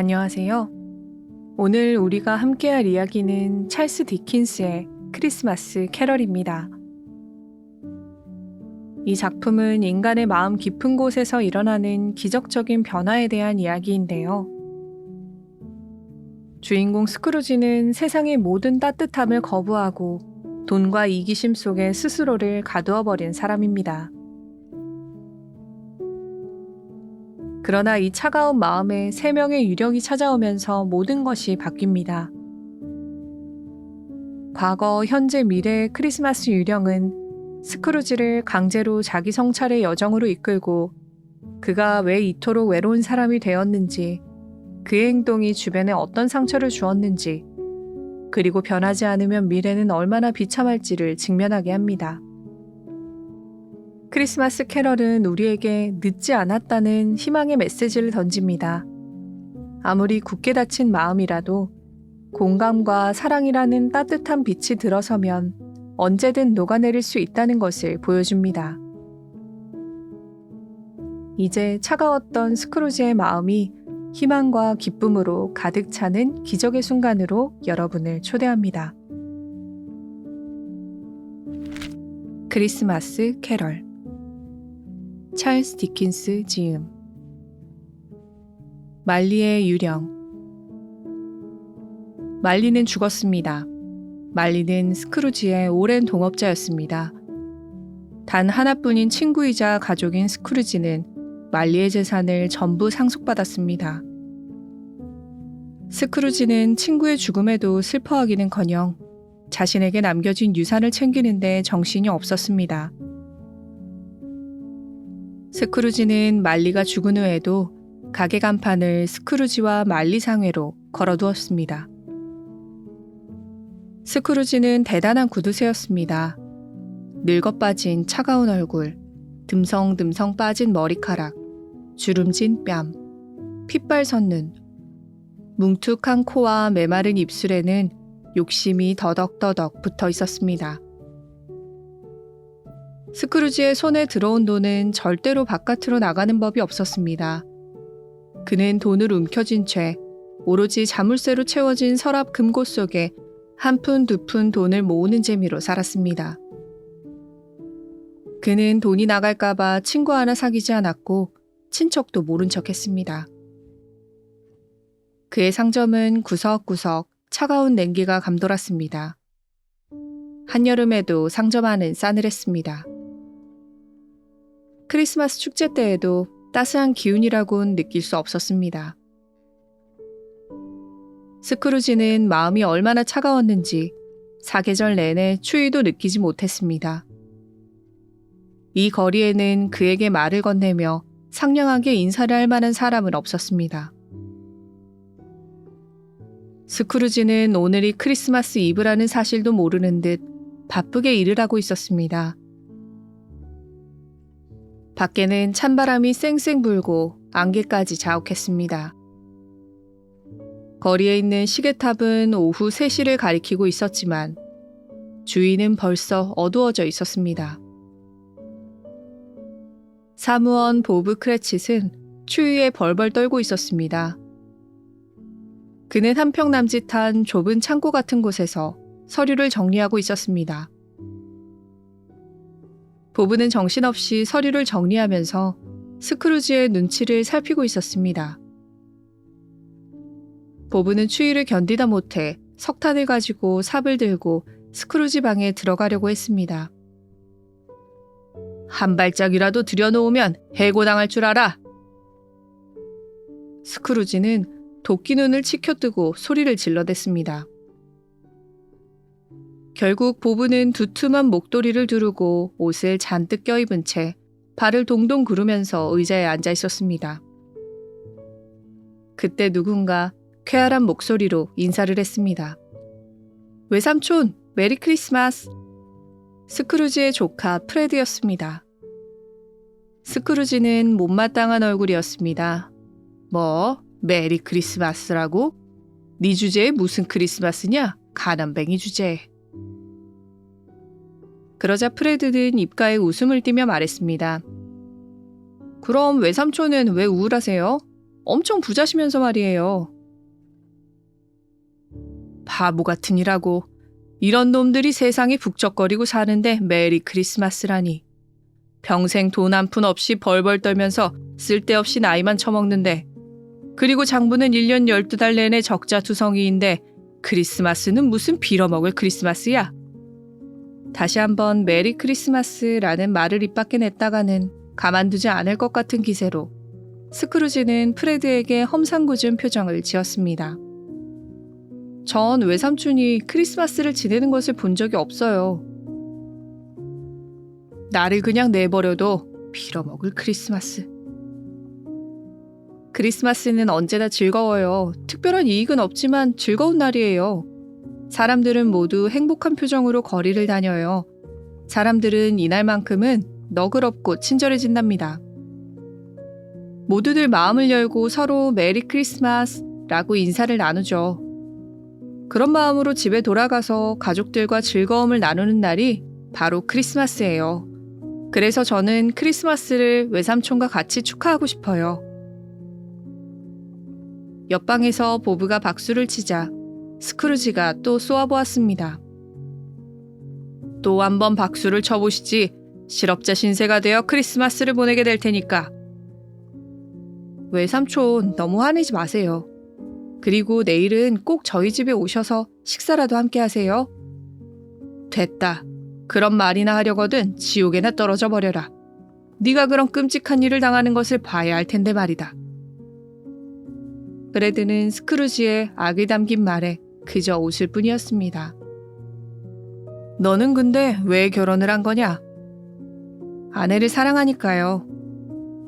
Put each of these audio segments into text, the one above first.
안녕하세요. 오늘 우리가 함께할 이야기는 찰스 디킨스의 크리스마스 캐럴입니다. 이 작품은 인간의 마음 깊은 곳에서 일어나는 기적적인 변화에 대한 이야기인데요. 주인공 스크루지는 세상의 모든 따뜻함을 거부하고 돈과 이기심 속에 스스로를 가두어 버린 사람입니다. 그러나 이 차가운 마음에 세 명의 유령이 찾아오면서 모든 것이 바뀝니다. 과거, 현재, 미래의 크리스마스 유령은 스크루지를 강제로 자기 성찰의 여정으로 이끌고 그가 왜 이토록 외로운 사람이 되었는지, 그의 행동이 주변에 어떤 상처를 주었는지, 그리고 변하지 않으면 미래는 얼마나 비참할지를 직면하게 합니다. 크리스마스 캐럴은 우리에게 늦지 않았다는 희망의 메시지를 던집니다. 아무리 굳게 닫힌 마음이라도 공감과 사랑이라는 따뜻한 빛이 들어서면 언제든 녹아내릴 수 있다는 것을 보여줍니다. 이제 차가웠던 스크루지의 마음이 희망과 기쁨으로 가득 차는 기적의 순간으로 여러분을 초대합니다. 크리스마스 캐럴, 찰스 디킨스 지음. 말리의 유령. 말리는 죽었습니다. 말리는 스크루지의 오랜 동업자였습니다. 단 하나뿐인 친구이자 가족인 스크루지는 말리의 재산을 전부 상속받았습니다. 스크루지는 친구의 죽음에도 슬퍼하기는커녕 자신에게 남겨진 유산을 챙기는데 정신이 없었습니다. 스크루지는 말리가 죽은 후에도 가게 간판을 스크루지와 말리 상회로 걸어두었습니다. 스크루지는 대단한 구두쇠였습니다. 늙어빠진 차가운 얼굴, 듬성듬성 빠진 머리카락, 주름진 뺨, 핏발 섰는, 뭉툭한 코와 메마른 입술에는 욕심이 더덕더덕 붙어 있었습니다. 스크루지의 손에 들어온 돈은 절대로 바깥으로 나가는 법이 없었습니다. 그는 돈을 움켜쥔 채 오로지 자물쇠로 채워진 서랍 금고 속에 한 푼 두 푼 돈을 모으는 재미로 살았습니다. 그는 돈이 나갈까봐 친구 하나 사귀지 않았고 친척도 모른 척했습니다. 그의 상점은 구석구석 차가운 냉기가 감돌았습니다. 한여름에도 상점 안은 싸늘했습니다. 크리스마스 축제 때에도 따스한 기운이라곤 느낄 수 없었습니다. 스크루지는 마음이 얼마나 차가웠는지 사계절 내내 추위도 느끼지 못했습니다. 이 거리에는 그에게 말을 건네며 상냥하게 인사를 할 만한 사람은 없었습니다. 스크루지는 오늘이 크리스마스 이브라는 사실도 모르는 듯 바쁘게 일을 하고 있었습니다. 밖에는 찬바람이 쌩쌩 불고 안개까지 자욱했습니다. 거리에 있는 시계탑은 오후 3시를 가리키고 있었지만 주위는 벌써 어두워져 있었습니다. 사무원 보브 크레칫은 추위에 벌벌 떨고 있었습니다. 그는 한평 남짓한 좁은 창고 같은 곳에서 서류를 정리하고 있었습니다. 보브는 정신없이 서류를 정리하면서 스크루지의 눈치를 살피고 있었습니다. 보브는 추위를 견디다 못해 석탄을 가지고 삽을 들고 스크루지 방에 들어가려고 했습니다. 한 발짝이라도 들여놓으면 해고당할 줄 알아. 스크루지는 도끼 눈을 치켜뜨고 소리를 질러댔습니다. 결국 보브는 두툼한 목도리를 두르고 옷을 잔뜩 껴입은 채 발을 동동 구르면서 의자에 앉아 있었습니다. 그때 누군가 쾌활한 목소리로 인사를 했습니다. 외삼촌, 메리 크리스마스! 스크루지의 조카 프레드였습니다. 스크루지는 못마땅한 얼굴이었습니다. 뭐? 메리 크리스마스라고? 네 주제에 무슨 크리스마스냐? 가난뱅이 주제에. 그러자 프레드는 입가에 웃음을 띠며 말했습니다. 그럼 외삼촌은 왜 우울하세요? 엄청 부자시면서 말이에요. 바보 같은 이라고. 이런 놈들이 세상에 북적거리고 사는데 메리 크리스마스라니. 평생 돈 한 푼 없이 벌벌 떨면서 쓸데없이 나이만 처먹는데, 그리고 장부는 1년 12달 내내 적자투성이인데 크리스마스는 무슨 빌어먹을 크리스마스야? 다시 한번 메리 크리스마스라는 말을 입 밖에 냈다가는 가만두지 않을 것 같은 기세로 스크루지는 프레드에게 험상궂은 표정을 지었습니다. 전 외삼촌이 크리스마스를 지내는 것을 본 적이 없어요. 나를 그냥 내버려도 빌어먹을 크리스마스. 크리스마스는 언제나 즐거워요. 특별한 이익은 없지만 즐거운 날이에요. 사람들은 모두 행복한 표정으로 거리를 다녀요. 사람들은 이날만큼은 너그럽고 친절해진답니다. 모두들 마음을 열고 서로 메리 크리스마스라고 인사를 나누죠. 그런 마음으로 집에 돌아가서 가족들과 즐거움을 나누는 날이 바로 크리스마스예요. 그래서 저는 크리스마스를 외삼촌과 같이 축하하고 싶어요. 옆방에서 보브가 박수를 치자 스크루지가 또 쏘아보았습니다. 또 한 번 박수를 쳐보시지. 실업자 신세가 되어 크리스마스를 보내게 될 테니까. 외삼촌, 너무 화내지 마세요. 그리고 내일은 꼭 저희 집에 오셔서 식사라도 함께 하세요. 됐다. 그런 말이나 하려거든 지옥에나 떨어져 버려라. 네가 그런 끔찍한 일을 당하는 것을 봐야 할 텐데 말이다. 프레드는 스크루지의 악을 담긴 말에 그저 웃을 뿐이었습니다. 너는 근데 왜 결혼을 한 거냐? 아내를 사랑하니까요.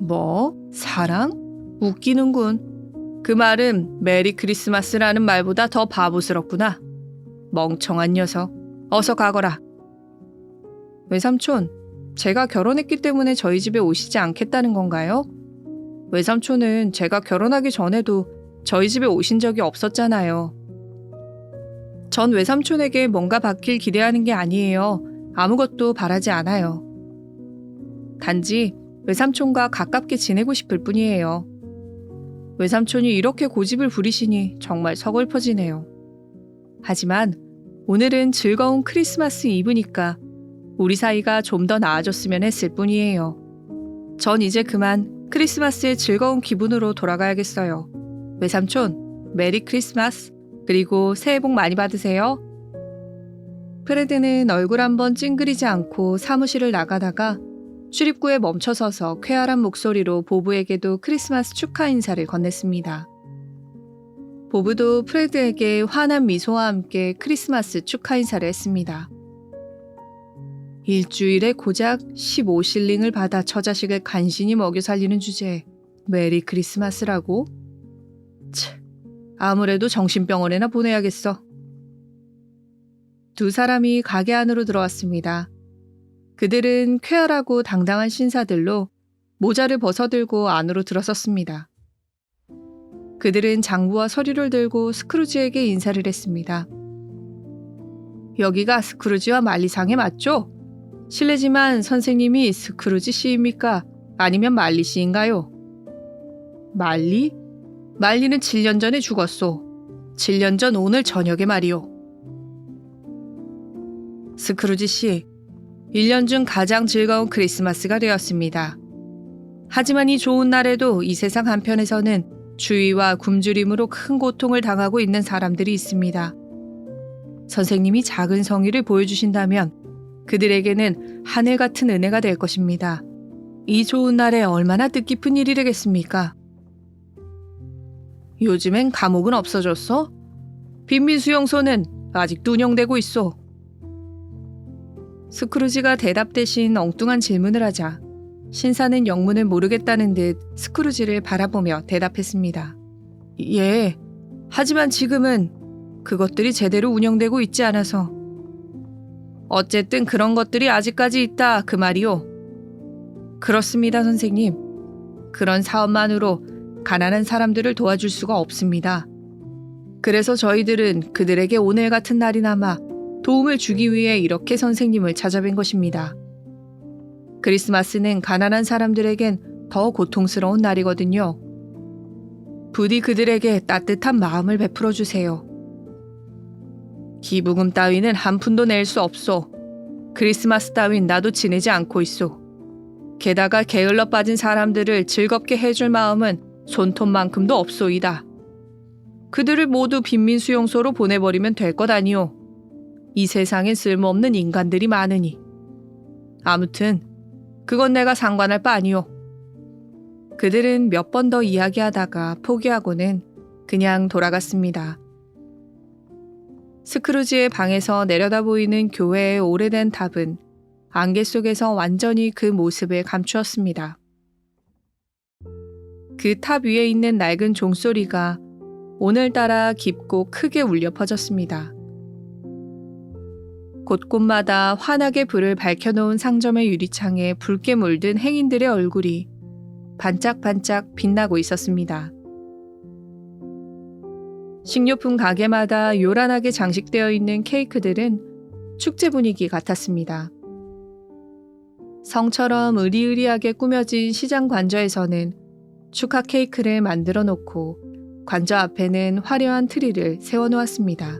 뭐? 사랑? 웃기는군. 그 말은 메리 크리스마스라는 말보다 더 바보스럽구나. 멍청한 녀석. 어서 가거라. 외삼촌, 제가 결혼했기 때문에 저희 집에 오시지 않겠다는 건가요? 외삼촌은 제가 결혼하기 전에도 저희 집에 오신 적이 없었잖아요. 전 외삼촌에게 뭔가 받길 기대하는 게 아니에요. 아무것도 바라지 않아요. 단지 외삼촌과 가깝게 지내고 싶을 뿐이에요. 외삼촌이 이렇게 고집을 부리시니 정말 서글퍼지네요. 하지만 오늘은 즐거운 크리스마스 이브니까 우리 사이가 좀 더 나아졌으면 했을 뿐이에요. 전 이제 그만 크리스마스의 즐거운 기분으로 돌아가야겠어요. 외삼촌, 메리 크리스마스, 그리고 새해 복 많이 받으세요. 프레드는 얼굴 한번 찡그리지 않고 사무실을 나가다가 출입구에 멈춰서서 쾌활한 목소리로 보브에게도 크리스마스 축하 인사를 건넸습니다. 보브도 프레드에게 환한 미소와 함께 크리스마스 축하 인사를 했습니다. 일주일에 고작 15실링을 받아 처자식을 간신히 먹여 살리는 주제에 메리 크리스마스라고? 아무래도 정신병원에나 보내야겠어. 두 사람이 가게 안으로 들어왔습니다. 그들은 쾌활하고 당당한 신사들로 모자를 벗어들고 안으로 들어섰습니다. 그들은 장부와 서류를 들고 스크루지에게 인사를 했습니다. 여기가 스크루지와 말리상에 맞죠? 실례지만 선생님이 스크루지 씨입니까? 아니면 말리 씨인가요? 말리? 말리는 7년 전에 죽었소. 7년 전 오늘 저녁에 말이오. 스크루지 씨, 1년 중 가장 즐거운 크리스마스가 되었습니다. 하지만 이 좋은 날에도 이 세상 한편에서는 주의와 굶주림으로 큰 고통을 당하고 있는 사람들이 있습니다. 선생님이 작은 성의를 보여주신다면 그들에게는 하늘 같은 은혜가 될 것입니다. 이 좋은 날에 얼마나 뜻깊은 일이 되겠습니까? 요즘엔 감옥은 없어졌어? 빈민수용소는 아직도 운영되고 있어. 스크루지가 대답 대신 엉뚱한 질문을 하자 신사는 영문을 모르겠다는 듯 스크루지를 바라보며 대답했습니다. 예, 하지만 지금은 그것들이 제대로 운영되고 있지 않아서. 어쨌든 그런 것들이 아직까지 있다 그 말이오. 그렇습니다, 선생님. 그런 사업만으로 가난한 사람들을 도와줄 수가 없습니다. 그래서 저희들은 그들에게 오늘 같은 날이나마 도움을 주기 위해 이렇게 선생님을 찾아뵌 것입니다. 크리스마스는 가난한 사람들에겐 더 고통스러운 날이거든요. 부디 그들에게 따뜻한 마음을 베풀어 주세요. 기부금 따위는 한 푼도 낼 수 없소. 크리스마스 따윈 나도 지내지 않고 있소. 게다가 게을러 빠진 사람들을 즐겁게 해줄 마음은 손톱만큼도 없소이다. 그들을 모두 빈민 수용소로 보내버리면 될 것 아니오. 이 세상엔 쓸모없는 인간들이 많으니. 아무튼 그건 내가 상관할 바 아니오. 그들은 몇 번 더 이야기하다가 포기하고는 그냥 돌아갔습니다. 스크루지의 방에서 내려다 보이는 교회의 오래된 탑은 안개 속에서 완전히 그 모습을 감추었습니다. 그 탑 위에 있는 낡은 종소리가 오늘따라 깊고 크게 울려 퍼졌습니다. 곳곳마다 환하게 불을 밝혀놓은 상점의 유리창에 붉게 물든 행인들의 얼굴이 반짝반짝 빛나고 있었습니다. 식료품 가게마다 요란하게 장식되어 있는 케이크들은 축제 분위기 같았습니다. 성처럼 으리으리하게 꾸며진 시장 관저에서는 축하 케이크를 만들어 놓고 관저 앞에는 화려한 트리를 세워놓았습니다.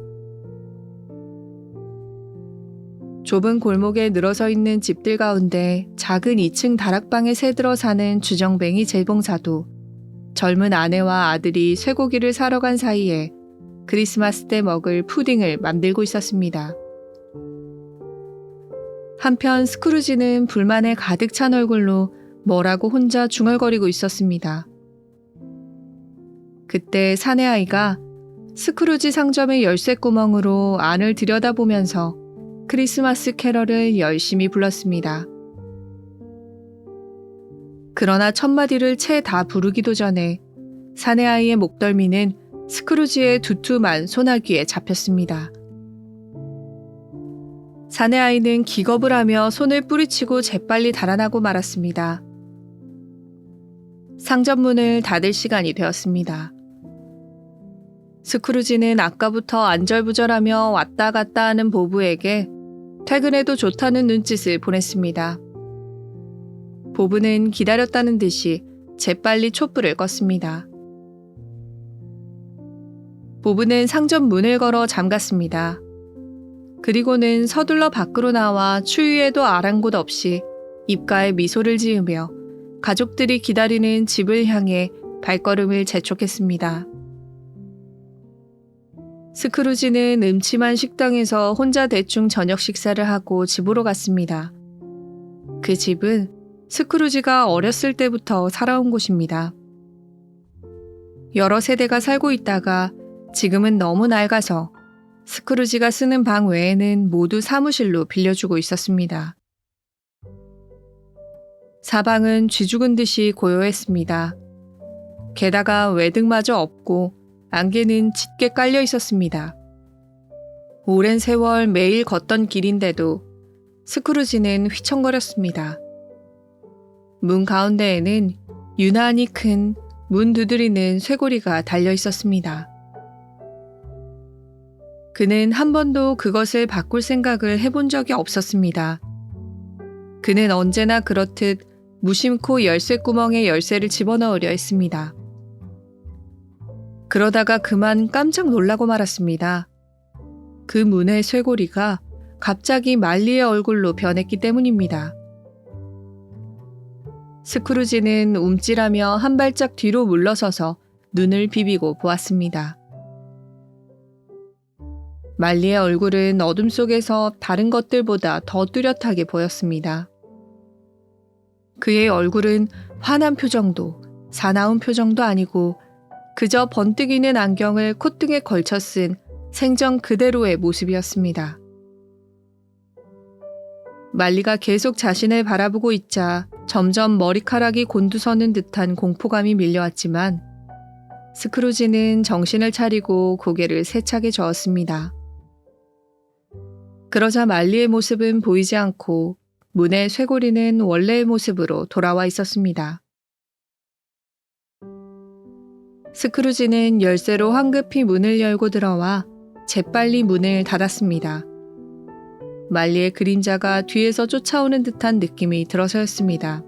좁은 골목에 늘어서 있는 집들 가운데 작은 2층 다락방에 새들어 사는 주정뱅이 재봉사도 젊은 아내와 아들이 쇠고기를 사러 간 사이에 크리스마스 때 먹을 푸딩을 만들고 있었습니다. 한편 스크루지는 불만에 가득 찬 얼굴로 뭐라고 혼자 중얼거리고 있었습니다. 그때 사내아이가 스크루지 상점의 열쇠구멍으로 안을 들여다보면서 크리스마스 캐럴을 열심히 불렀습니다. 그러나 첫 마디를 채 다 부르기도 전에 사내아이의 목덜미는 스크루지의 두툼한 소나귀에 잡혔습니다. 사내아이는 기겁을 하며 손을 뿌리치고 재빨리 달아나고 말았습니다. 상점 문을 닫을 시간이 되었습니다. 스크루지는 아까부터 안절부절하며 왔다 갔다 하는 보부에게 퇴근해도 좋다는 눈짓을 보냈습니다. 보부는 기다렸다는 듯이 재빨리 촛불을 껐습니다. 보부는 상점 문을 걸어 잠갔습니다. 그리고는 서둘러 밖으로 나와 추위에도 아랑곳 없이 입가에 미소를 지으며 가족들이 기다리는 집을 향해 발걸음을 재촉했습니다. 스크루지는 음침한 식당에서 혼자 대충 저녁 식사를 하고 집으로 갔습니다. 그 집은 스크루지가 어렸을 때부터 살아온 곳입니다. 여러 세대가 살고 있다가 지금은 너무 낡아서 스크루지가 쓰는 방 외에는 모두 사무실로 빌려주고 있었습니다. 사방은 쥐 죽은 듯이 고요했습니다. 게다가 외등마저 없고 안개는 짙게 깔려 있었습니다. 오랜 세월 매일 걷던 길인데도 스크루지는 휘청거렸습니다. 문 가운데에는 유난히 큰 문 두드리는 쇠고리가 달려 있었습니다. 그는 한 번도 그것을 바꿀 생각을 해본 적이 없었습니다. 그는 언제나 그렇듯 무심코 열쇠구멍에 열쇠를 집어넣으려 했습니다. 그러다가 그만 깜짝 놀라고 말았습니다. 그 문의 쇠고리가 갑자기 말리의 얼굴로 변했기 때문입니다. 스크루지는 움찔하며 한 발짝 뒤로 물러서서 눈을 비비고 보았습니다. 말리의 얼굴은 어둠 속에서 다른 것들보다 더 뚜렷하게 보였습니다. 그의 얼굴은 화난 표정도 사나운 표정도 아니고 그저 번뜩이는 안경을 콧등에 걸쳐 쓴 생전 그대로의 모습이었습니다. 말리가 계속 자신을 바라보고 있자 점점 머리카락이 곤두서는 듯한 공포감이 밀려왔지만 스크루지는 정신을 차리고 고개를 세차게 저었습니다. 그러자 말리의 모습은 보이지 않고 문의 쇠고리는 원래의 모습으로 돌아와 있었습니다. 스크루지는 열쇠로 황급히 문을 열고 들어와 재빨리 문을 닫았습니다. 말리의 그림자가 뒤에서 쫓아오는 듯한 느낌이 들어서였습니다.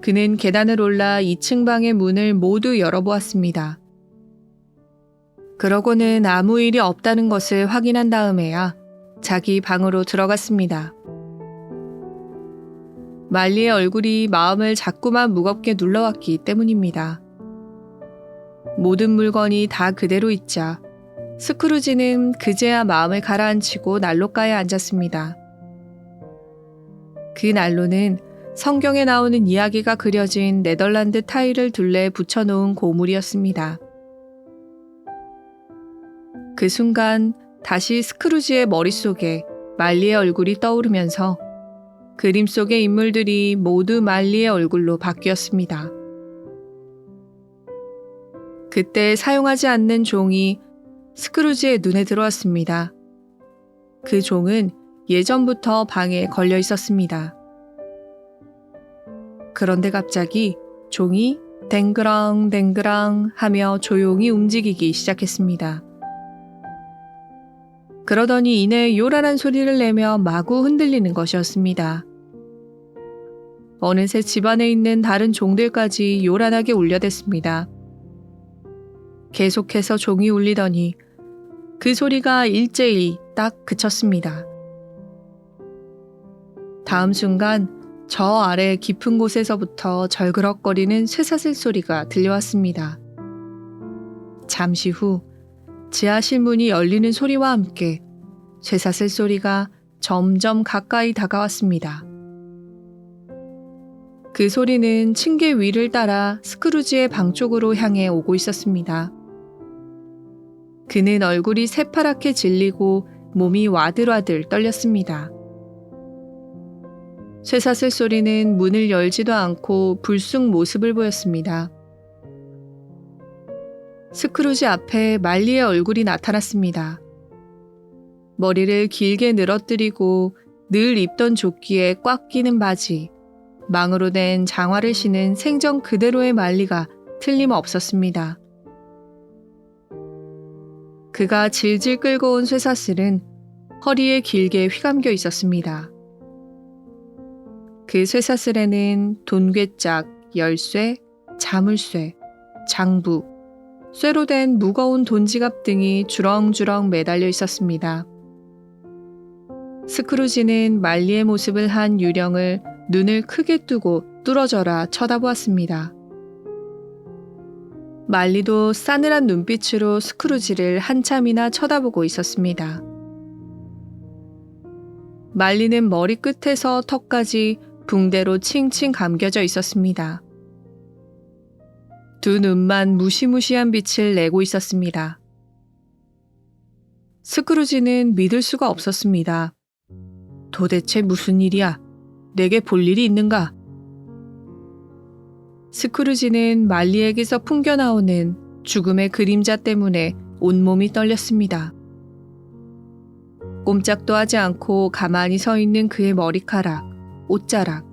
그는 계단을 올라 2층 방의 문을 모두 열어보았습니다. 그러고는 아무 일이 없다는 것을 확인한 다음에야 자기 방으로 들어갔습니다. 말리의 얼굴이 마음을 자꾸만 무겁게 눌러왔기 때문입니다. 모든 물건이 다 그대로 있자 스크루지는 그제야 마음을 가라앉히고 난로가에 앉았습니다. 그 난로는 성경에 나오는 이야기가 그려진 네덜란드 타일을 둘레 붙여놓은 고물이었습니다. 그 순간 다시 스크루지의 머릿속에 말리의 얼굴이 떠오르면서 그림 속의 인물들이 모두 말리의 얼굴로 바뀌었습니다. 그때 사용하지 않는 종이 스크루지의 눈에 들어왔습니다. 그 종은 예전부터 방에 걸려 있었습니다. 그런데 갑자기 종이 댕그랑 댕그랑 하며 조용히 움직이기 시작했습니다. 그러더니 이내 요란한 소리를 내며 마구 흔들리는 것이었습니다. 어느새 집안에 있는 다른 종들까지 요란하게 울려댔습니다. 계속해서 종이 울리더니 그 소리가 일제히 딱 그쳤습니다. 다음 순간 저 아래 깊은 곳에서부터 절그럭거리는 쇠사슬 소리가 들려왔습니다. 잠시 후 지하실 문이 열리는 소리와 함께 쇠사슬 소리가 점점 가까이 다가왔습니다. 그 소리는 층계 위를 따라 스크루지의 방 쪽으로 향해 오고 있었습니다. 그는 얼굴이 새파랗게 질리고 몸이 와들와들 떨렸습니다. 쇠사슬 소리는 문을 열지도 않고 불쑥 모습을 보였습니다. 스크루지 앞에 말리의 얼굴이 나타났습니다. 머리를 길게 늘어뜨리고 늘 입던 조끼에 꽉 끼는 바지, 망으로 된 장화를 신은 생전 그대로의 말리가 틀림없었습니다. 그가 질질 끌고 온 쇠사슬은 허리에 길게 휘감겨 있었습니다. 그 쇠사슬에는 돈괴짝, 열쇠, 자물쇠, 장부, 쇠로 된 무거운 돈지갑 등이 주렁주렁 매달려 있었습니다. 스크루지는 말리의 모습을 한 유령을 눈을 크게 뜨고 뚫어져라 쳐다보았습니다. 말리도 싸늘한 눈빛으로 스크루지를 한참이나 쳐다보고 있었습니다. 말리는 머리 끝에서 턱까지 붕대로 칭칭 감겨져 있었습니다. 두 눈만 무시무시한 빛을 내고 있었습니다. 스크루지는 믿을 수가 없었습니다. 도대체 무슨 일이야? 내게 볼 일이 있는가? 스크루지는 말리에게서 풍겨나오는 죽음의 그림자 때문에 온몸이 떨렸습니다. 꼼짝도 하지 않고 가만히 서 있는 그의 머리카락, 옷자락,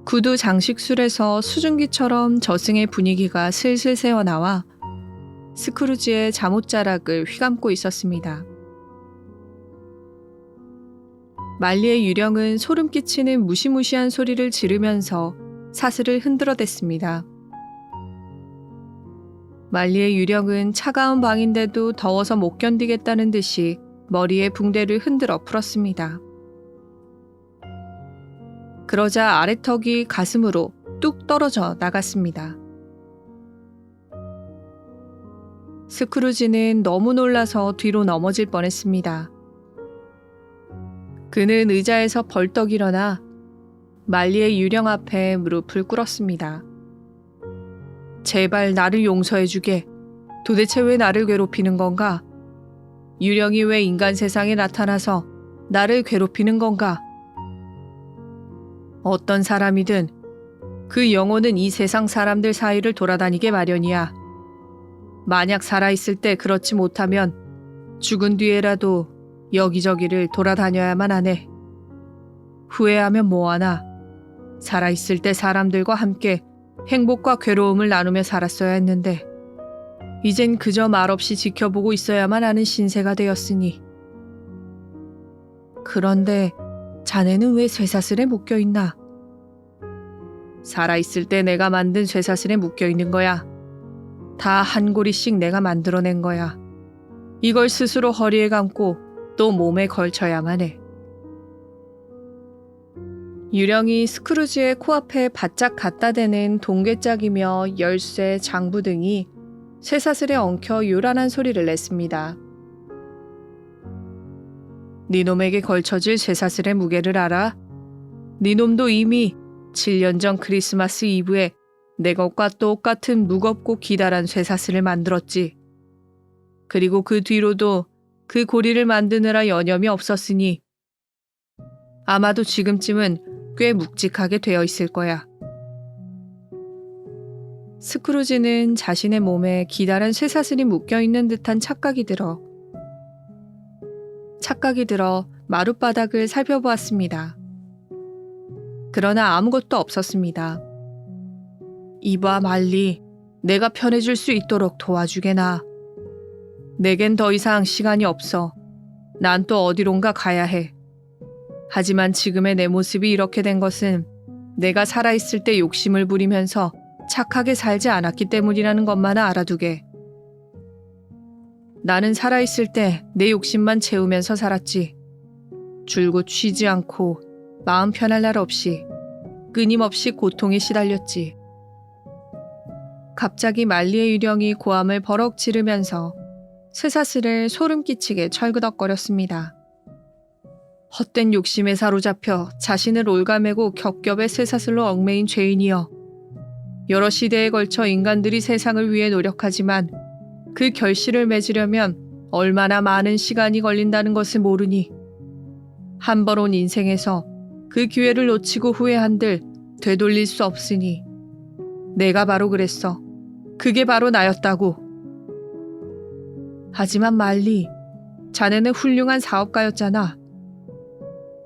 구두 장식술에서 수증기처럼 저승의 분위기가 슬슬 새어나와 스크루지의 잠옷자락을 휘감고 있었습니다. 말리의 유령은 소름 끼치는 무시무시한 소리를 지르면서 사슬을 흔들어댔습니다. 말리의 유령은 차가운 방인데도 더워서 못 견디겠다는 듯이 머리에 붕대를 흔들어 풀었습니다. 그러자 아래턱이 가슴으로 뚝 떨어져 나갔습니다. 스크루지는 너무 놀라서 뒤로 넘어질 뻔했습니다. 그는 의자에서 벌떡 일어나 말리의 유령 앞에 무릎을 꿇었습니다. 제발 나를 용서해주게. 도대체 왜 나를 괴롭히는 건가? 유령이 왜 인간 세상에 나타나서 나를 괴롭히는 건가? 어떤 사람이든 그 영혼은 이 세상 사람들 사이를 돌아다니게 마련이야. 만약 살아있을 때 그렇지 못하면 죽은 뒤에라도 여기저기를 돌아다녀야만 하네. 후회하면 뭐하나. 살아있을 때 사람들과 함께 행복과 괴로움을 나누며 살았어야 했는데 이젠 그저 말없이 지켜보고 있어야만 하는 신세가 되었으니. 그런데 자네는 왜 쇠사슬에 묶여있나? 살아있을 때 내가 만든 쇠사슬에 묶여있는 거야. 다 한 고리씩 내가 만들어낸 거야. 이걸 스스로 허리에 감고 또 몸에 걸쳐야만 해. 유령이 스크루지의 코앞에 바짝 갖다 대는 동괴짝이며 열쇠, 장부 등이 쇠사슬에 엉켜 요란한 소리를 냈습니다. 니놈에게 걸쳐질 쇠사슬의 무게를 알아? 니놈도 이미 7년 전 크리스마스 이브에 내 것과 똑같은 무겁고 기다란 쇠사슬을 만들었지. 그리고 그 뒤로도 그 고리를 만드느라 여념이 없었으니 아마도 지금쯤은 꽤 묵직하게 되어 있을 거야. 스크루지는 자신의 몸에 기다란 쇠사슬이 묶여있는 듯한 착각이 들어 마룻바닥을 살펴보았습니다. 그러나 아무것도 없었습니다. 이봐 말리, 내가 편해질 수 있도록 도와주게나. 내겐 더 이상 시간이 없어. 난 또 어디론가 가야 해. 하지만 지금의 내 모습이 이렇게 된 것은 내가 살아있을 때 욕심을 부리면서 착하게 살지 않았기 때문이라는 것만 알아두게. 나는 살아있을 때 내 욕심만 채우면서 살았지. 줄곧 쉬지 않고 마음 편할 날 없이 끊임없이 고통에 시달렸지. 갑자기 말리의 유령이 고함을 버럭 지르면서 쇠사슬을 소름 끼치게 철그덕거렸습니다. 헛된 욕심에 사로잡혀 자신을 올가매고 겹겹의 쇠사슬로 얽매인 죄인이여. 여러 시대에 걸쳐 인간들이 세상을 위해 노력하지만 그 결실을 맺으려면 얼마나 많은 시간이 걸린다는 것을 모르니 한 번 온 인생에서 그 기회를 놓치고 후회한들 되돌릴 수 없으니 내가 바로 그랬어. 그게 바로 나였다고. 하지만 말리, 자네는 훌륭한 사업가였잖아.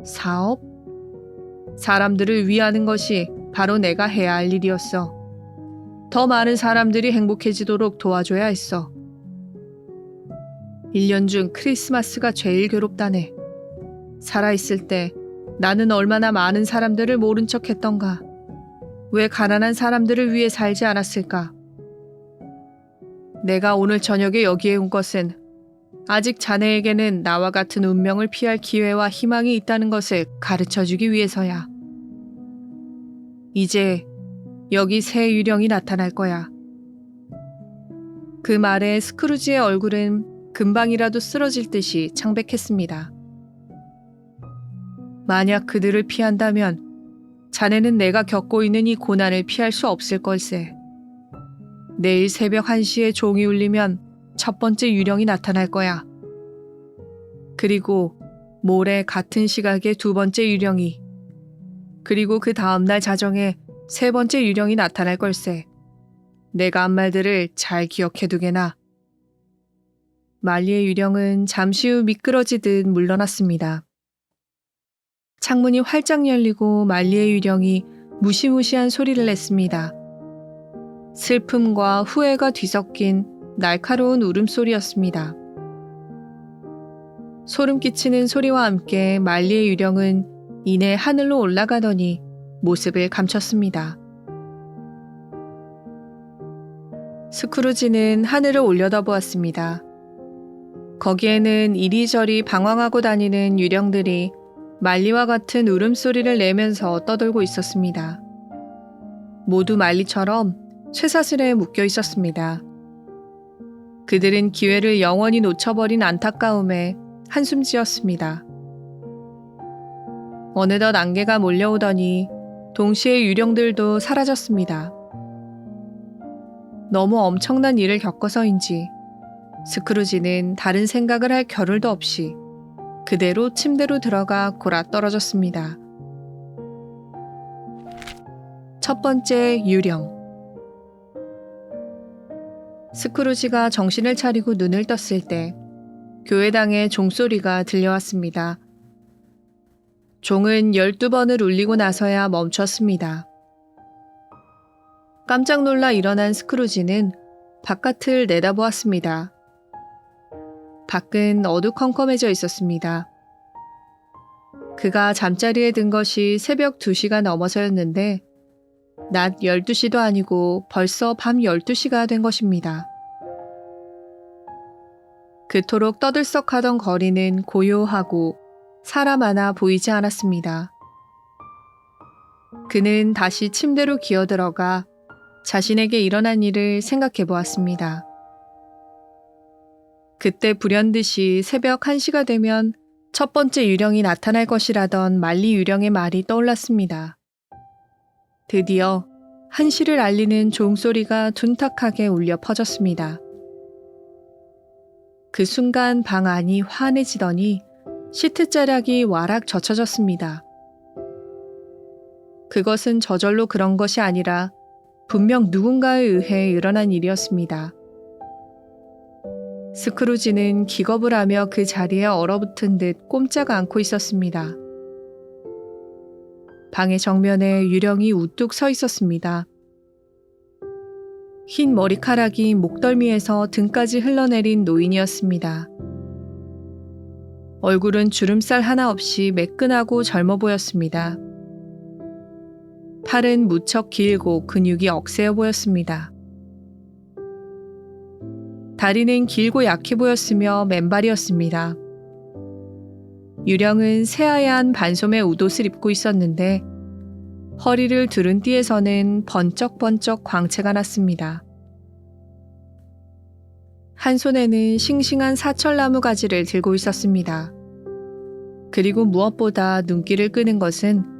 사업? 사람들을 위하는 것이 바로 내가 해야 할 일이었어. 더 많은 사람들이 행복해지도록 도와줘야 했어. 1년 중 크리스마스가 제일 괴롭다네. 살아있을 때 나는 얼마나 많은 사람들을 모른 척 했던가. 왜 가난한 사람들을 위해 살지 않았을까? 내가 오늘 저녁에 여기에 온 것은 아직 자네에게는 나와 같은 운명을 피할 기회와 희망이 있다는 것을 가르쳐주기 위해서야. 이제 여기 새 유령이 나타날 거야. 그 말에 스크루지의 얼굴은 금방이라도 쓰러질 듯이 창백했습니다. 만약 그들을 피한다면 자네는 내가 겪고 있는 이 고난을 피할 수 없을 걸세. 내일 새벽 1시에 종이 울리면 첫 번째 유령이 나타날 거야. 그리고 모레 같은 시각에 두 번째 유령이, 그리고 그 다음날 자정에 세 번째 유령이 나타날 걸세. 내가 한 말들을 잘 기억해두게나. 말리의 유령은 잠시 후 미끄러지듯 물러났습니다. 창문이 활짝 열리고 말리의 유령이 무시무시한 소리를 냈습니다. 슬픔과 후회가 뒤섞인 날카로운 울음소리였습니다. 소름 끼치는 소리와 함께 말리의 유령은 이내 하늘로 올라가더니 모습을 감췄습니다. 스크루지는 하늘을 올려다보았습니다. 거기에는 이리저리 방황하고 다니는 유령들이 말리와 같은 울음소리를 내면서 떠돌고 있었습니다. 모두 말리처럼 쇠사슬에 묶여 있었습니다. 그들은 기회를 영원히 놓쳐버린 안타까움에 한숨 지었습니다. 어느덧 안개가 몰려오더니 동시에 유령들도 사라졌습니다. 너무 엄청난 일을 겪어서인지 스크루지는 다른 생각을 할 겨를도 없이 그대로 침대로 들어가 골아떨어졌습니다. 첫 번째 유령. 스크루지가 정신을 차리고 눈을 떴을 때 교회당의 종소리가 들려왔습니다. 종은 12번을 울리고 나서야 멈췄습니다. 깜짝 놀라 일어난 스크루지는 바깥을 내다보았습니다. 밖은 어두컴컴해져 있었습니다. 그가 잠자리에 든 것이 새벽 2시가 넘어서였는데 낮 12시도 아니고 벌써 밤 12시가 된 것입니다. 그토록 떠들썩하던 거리는 고요하고 사람 하나 보이지 않았습니다. 그는 다시 침대로 기어들어가 자신에게 일어난 일을 생각해 보았습니다. 그때 불현듯이 새벽 1시가 되면 첫 번째 유령이 나타날 것이라던 만리 유령의 말이 떠올랐습니다. 드디어 1시를 알리는 종소리가 둔탁하게 울려 퍼졌습니다. 그 순간 방 안이 환해지더니 시트자락이 와락 젖혀졌습니다. 그것은 저절로 그런 것이 아니라 분명 누군가에 의해 일어난 일이었습니다. 스크루지는 기겁을 하며 그 자리에 얼어붙은 듯 꼼짝 않고 있었습니다. 방의 정면에 유령이 우뚝 서 있었습니다. 흰 머리카락이 목덜미에서 등까지 흘러내린 노인이었습니다. 얼굴은 주름살 하나 없이 매끈하고 젊어 보였습니다. 팔은 무척 길고 근육이 억세어 보였습니다. 다리는 길고 약해 보였으며 맨발이었습니다. 유령은 새하얀 반소매 웃옷을 입고 있었는데 허리를 두른 띠에서는 번쩍번쩍 광채가 났습니다. 한 손에는 싱싱한 사철나무 가지를 들고 있었습니다. 그리고 무엇보다 눈길을 끄는 것은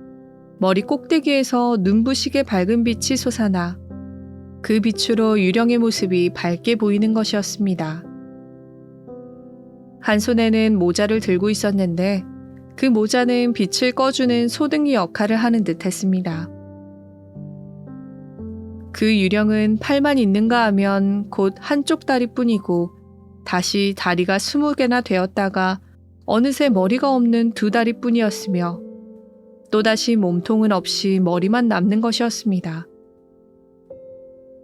머리 꼭대기에서 눈부시게 밝은 빛이 솟아나 그 빛으로 유령의 모습이 밝게 보이는 것이었습니다. 한 손에는 모자를 들고 있었는데 그 모자는 빛을 꺼주는 소등이 역할을 하는 듯 했습니다. 그 유령은 팔만 있는가 하면 곧 한쪽 다리뿐이고 다시 다리가 20개나 되었다가 어느새 머리가 없는 2다리뿐이었으며 또다시 몸통은 없이 머리만 남는 것이었습니다.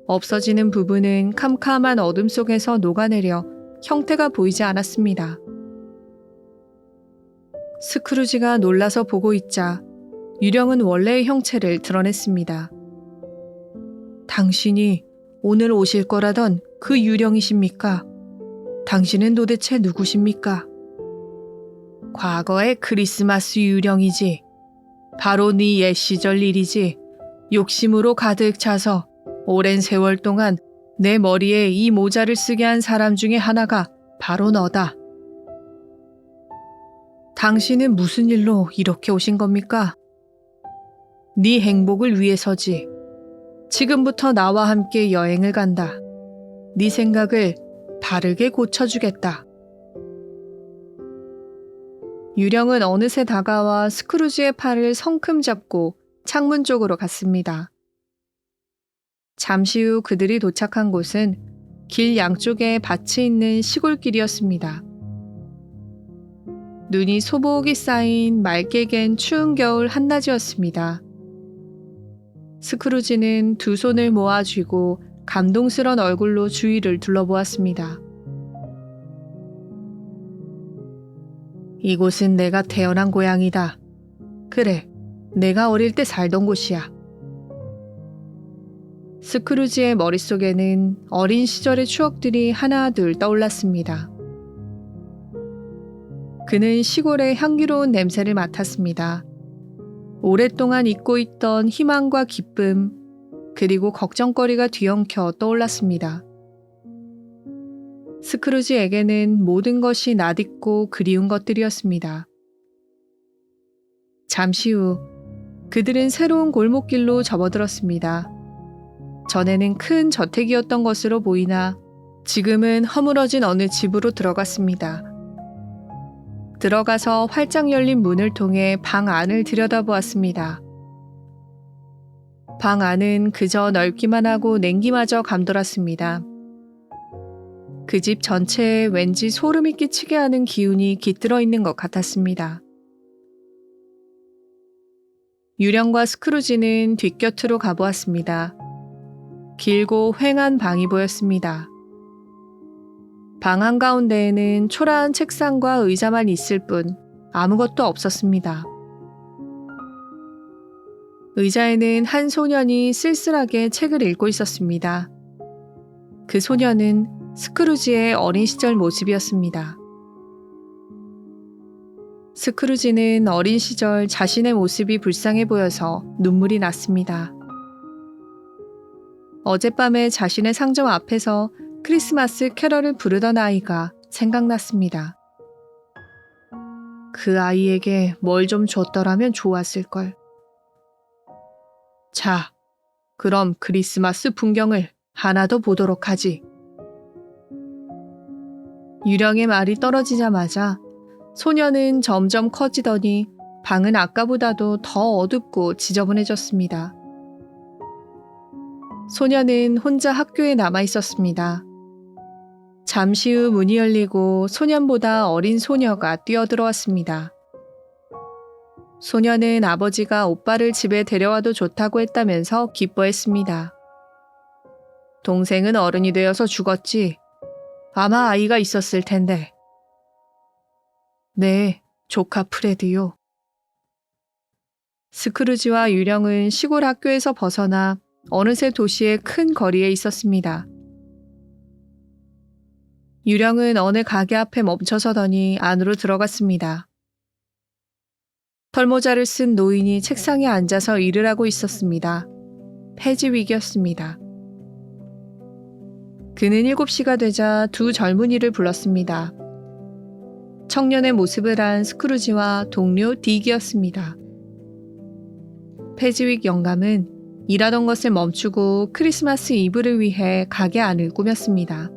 없어지는 부분은 캄캄한 어둠 속에서 녹아내려 형태가 보이지 않았습니다. 스크루지가 놀라서 보고 있자 유령은 원래의 형체를 드러냈습니다. 당신이 오늘 오실 거라던 그 유령이십니까? 당신은 도대체 누구십니까? 과거의 크리스마스 유령이지. 바로 네 옛 시절 일이지. 욕심으로 가득 차서 오랜 세월 동안 내 머리에 이 모자를 쓰게 한 사람 중에 하나가 바로 너다. 당신은 무슨 일로 이렇게 오신 겁니까? 네 행복을 위해서지. 지금부터 나와 함께 여행을 간다. 네 생각을 바르게 고쳐주겠다. 유령은 어느새 다가와 스크루지의 팔을 성큼 잡고 창문 쪽으로 갔습니다. 잠시 후 그들이 도착한 곳은 길 양쪽에 밭이 있는 시골길이었습니다. 눈이 소복이 쌓인 맑게 갠 추운 겨울 한낮이었습니다. 스크루지는 두 손을 모아 쥐고 감동스런 얼굴로 주위를 둘러보았습니다. 이곳은 내가 태어난 고향이다. 그래, 내가 어릴 때 살던 곳이야. 스크루지의 머릿속에는 어린 시절의 추억들이 하나둘 떠올랐습니다. 그는 시골의 향기로운 냄새를 맡았습니다. 오랫동안 잊고 있던 희망과 기쁨, 그리고 걱정거리가 뒤엉켜 떠올랐습니다. 스크루지에게는 모든 것이 낯익고 그리운 것들이었습니다. 잠시 후 그들은 새로운 골목길로 접어들었습니다. 전에는 큰 저택이었던 것으로 보이나 지금은 허물어진 어느 집으로 들어갔습니다. 들어가서 활짝 열린 문을 통해 방 안을 들여다보았습니다. 방 안은 그저 넓기만 하고 냉기마저 감돌았습니다. 그 집 전체에 왠지 소름이 끼치게 하는 기운이 깃들어 있는 것 같았습니다. 유령과 스크루지는 뒷곁으로 가보았습니다. 길고 휑한 방이 보였습니다. 방 한가운데에는 초라한 책상과 의자만 있을 뿐 아무것도 없었습니다. 의자에는 한 소년이 쓸쓸하게 책을 읽고 있었습니다. 그 소년은 스크루지의 어린 시절 모습이었습니다. 스크루지는 어린 시절 자신의 모습이 불쌍해 보여서 눈물이 났습니다. 어젯밤에 자신의 상점 앞에서 크리스마스 캐럴을 부르던 아이가 생각났습니다. 그 아이에게 뭘 좀 줬더라면 좋았을걸. 자, 그럼 크리스마스 풍경을 하나 더 보도록 하지. 유령의 말이 떨어지자마자 소녀는 점점 커지더니 방은 아까보다도 더 어둡고 지저분해졌습니다. 소녀는 혼자 학교에 남아 있었습니다. 잠시 후 문이 열리고 소년보다 어린 소녀가 뛰어들어왔습니다. 소녀는 아버지가 오빠를 집에 데려와도 좋다고 했다면서 기뻐했습니다. 동생은 어른이 되어서 죽었지. 아마 아이가 있었을 텐데. 네, 조카 프레드요. 스크루지와 유령은 시골 학교에서 벗어나 어느새 도시의 큰 거리에 있었습니다. 유령은 어느 가게 앞에 멈춰서더니 안으로 들어갔습니다. 털모자를 쓴 노인이 책상에 앉아서 일을 하고 있었습니다. 폐지 위기였습니다. 그는 7시가 되자 두 젊은이를 불렀습니다. 청년의 모습을 한 스크루지와 동료 딕이었습니다. 패지윅 영감은 일하던 것을 멈추고 크리스마스 이브를 위해 가게 안을 꾸몄습니다.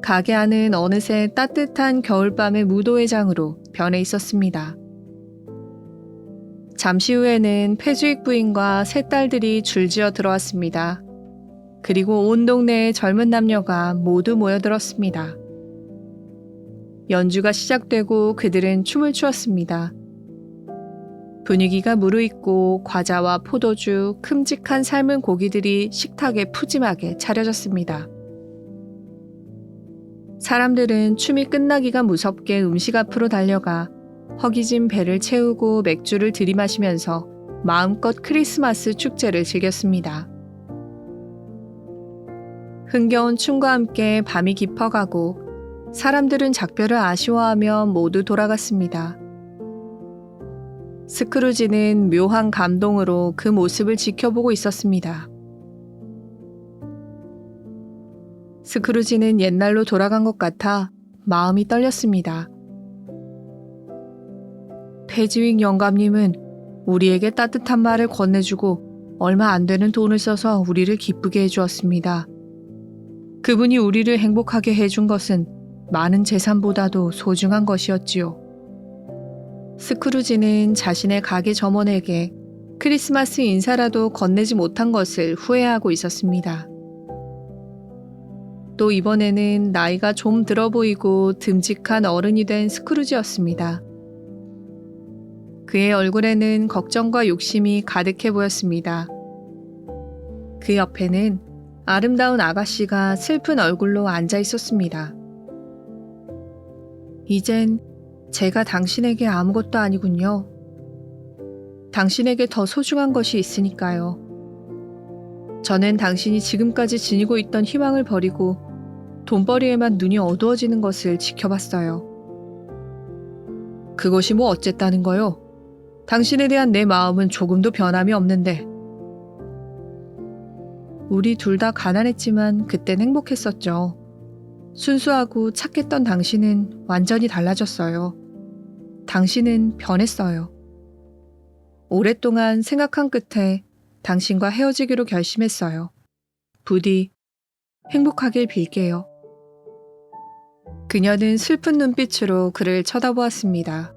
가게 안은 어느새 따뜻한 겨울밤의 무도회장으로 변해 있었습니다. 잠시 후에는 패지윅 부인과 세 딸들이 줄지어 들어왔습니다. 그리고 온 동네의 젊은 남녀가 모두 모여들었습니다. 연주가 시작되고 그들은 춤을 추었습니다. 분위기가 무르익고 과자와 포도주, 큼직한 삶은 고기들이 식탁에 푸짐하게 차려졌습니다. 사람들은 춤이 끝나기가 무섭게 음식 앞으로 달려가 허기진 배를 채우고 맥주를 들이마시면서 마음껏 크리스마스 축제를 즐겼습니다. 흥겨운 춤과 함께 밤이 깊어가고 사람들은 작별을 아쉬워하며 모두 돌아갔습니다. 스크루지는 묘한 감동으로 그 모습을 지켜보고 있었습니다. 스크루지는 옛날로 돌아간 것 같아 마음이 떨렸습니다. 패지윅 영감님은 우리에게 따뜻한 말을 건네주고 얼마 안 되는 돈을 써서 우리를 기쁘게 해주었습니다. 그분이 우리를 행복하게 해준 것은 많은 재산보다도 소중한 것이었지요. 스크루지는 자신의 가게 점원에게 크리스마스 인사라도 건네지 못한 것을 후회하고 있었습니다. 또 이번에는 나이가 좀 들어 보이고 듬직한 어른이 된 스크루지였습니다. 그의 얼굴에는 걱정과 욕심이 가득해 보였습니다. 그 옆에는 아름다운 아가씨가 슬픈 얼굴로 앉아 있었습니다. 이젠 제가 당신에게 아무것도 아니군요. 당신에게 더 소중한 것이 있으니까요. 저는 당신이 지금까지 지니고 있던 희망을 버리고 돈벌이에만 눈이 어두워지는 것을 지켜봤어요. 그것이 뭐 어쨌다는 거요? 당신에 대한 내 마음은 조금도 변함이 없는데. 우리 둘 다 가난했지만 그땐 행복했었죠. 순수하고 착했던 당신은 완전히 달라졌어요. 당신은 변했어요. 오랫동안 생각한 끝에 당신과 헤어지기로 결심했어요. 부디 행복하길 빌게요. 그녀는 슬픈 눈빛으로 그를 쳐다보았습니다.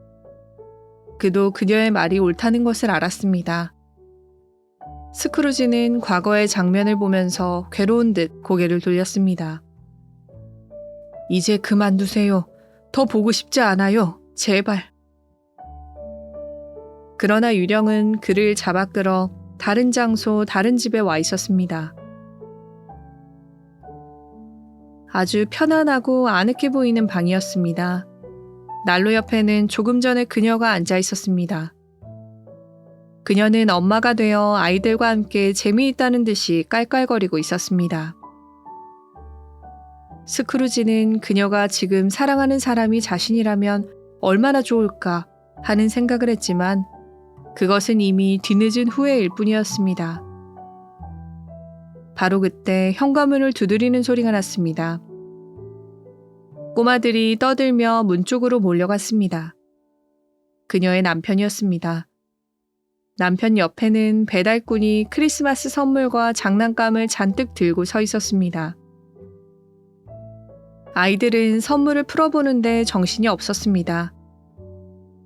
그도 그녀의 말이 옳다는 것을 알았습니다. 스크루지는 과거의 장면을 보면서 괴로운 듯 고개를 돌렸습니다. 이제 그만두세요. 더 보고 싶지 않아요. 제발. 그러나 유령은 그를 잡아 끌어 다른 장소, 다른 집에 와 있었습니다. 아주 편안하고 아늑해 보이는 방이었습니다. 난로 옆에는 조금 전에 그녀가 앉아 있었습니다. 그녀는 엄마가 되어 아이들과 함께 재미있다는 듯이 깔깔거리고 있었습니다. 스크루지는 그녀가 지금 사랑하는 사람이 자신이라면 얼마나 좋을까 하는 생각을 했지만 그것은 이미 뒤늦은 후회일 뿐이었습니다. 바로 그때 현관문을 두드리는 소리가 났습니다. 꼬마들이 떠들며 문 쪽으로 몰려갔습니다. 그녀의 남편이었습니다. 남편 옆에는 배달꾼이 크리스마스 선물과 장난감을 잔뜩 들고 서 있었습니다. 아이들은 선물을 풀어보는데 정신이 없었습니다.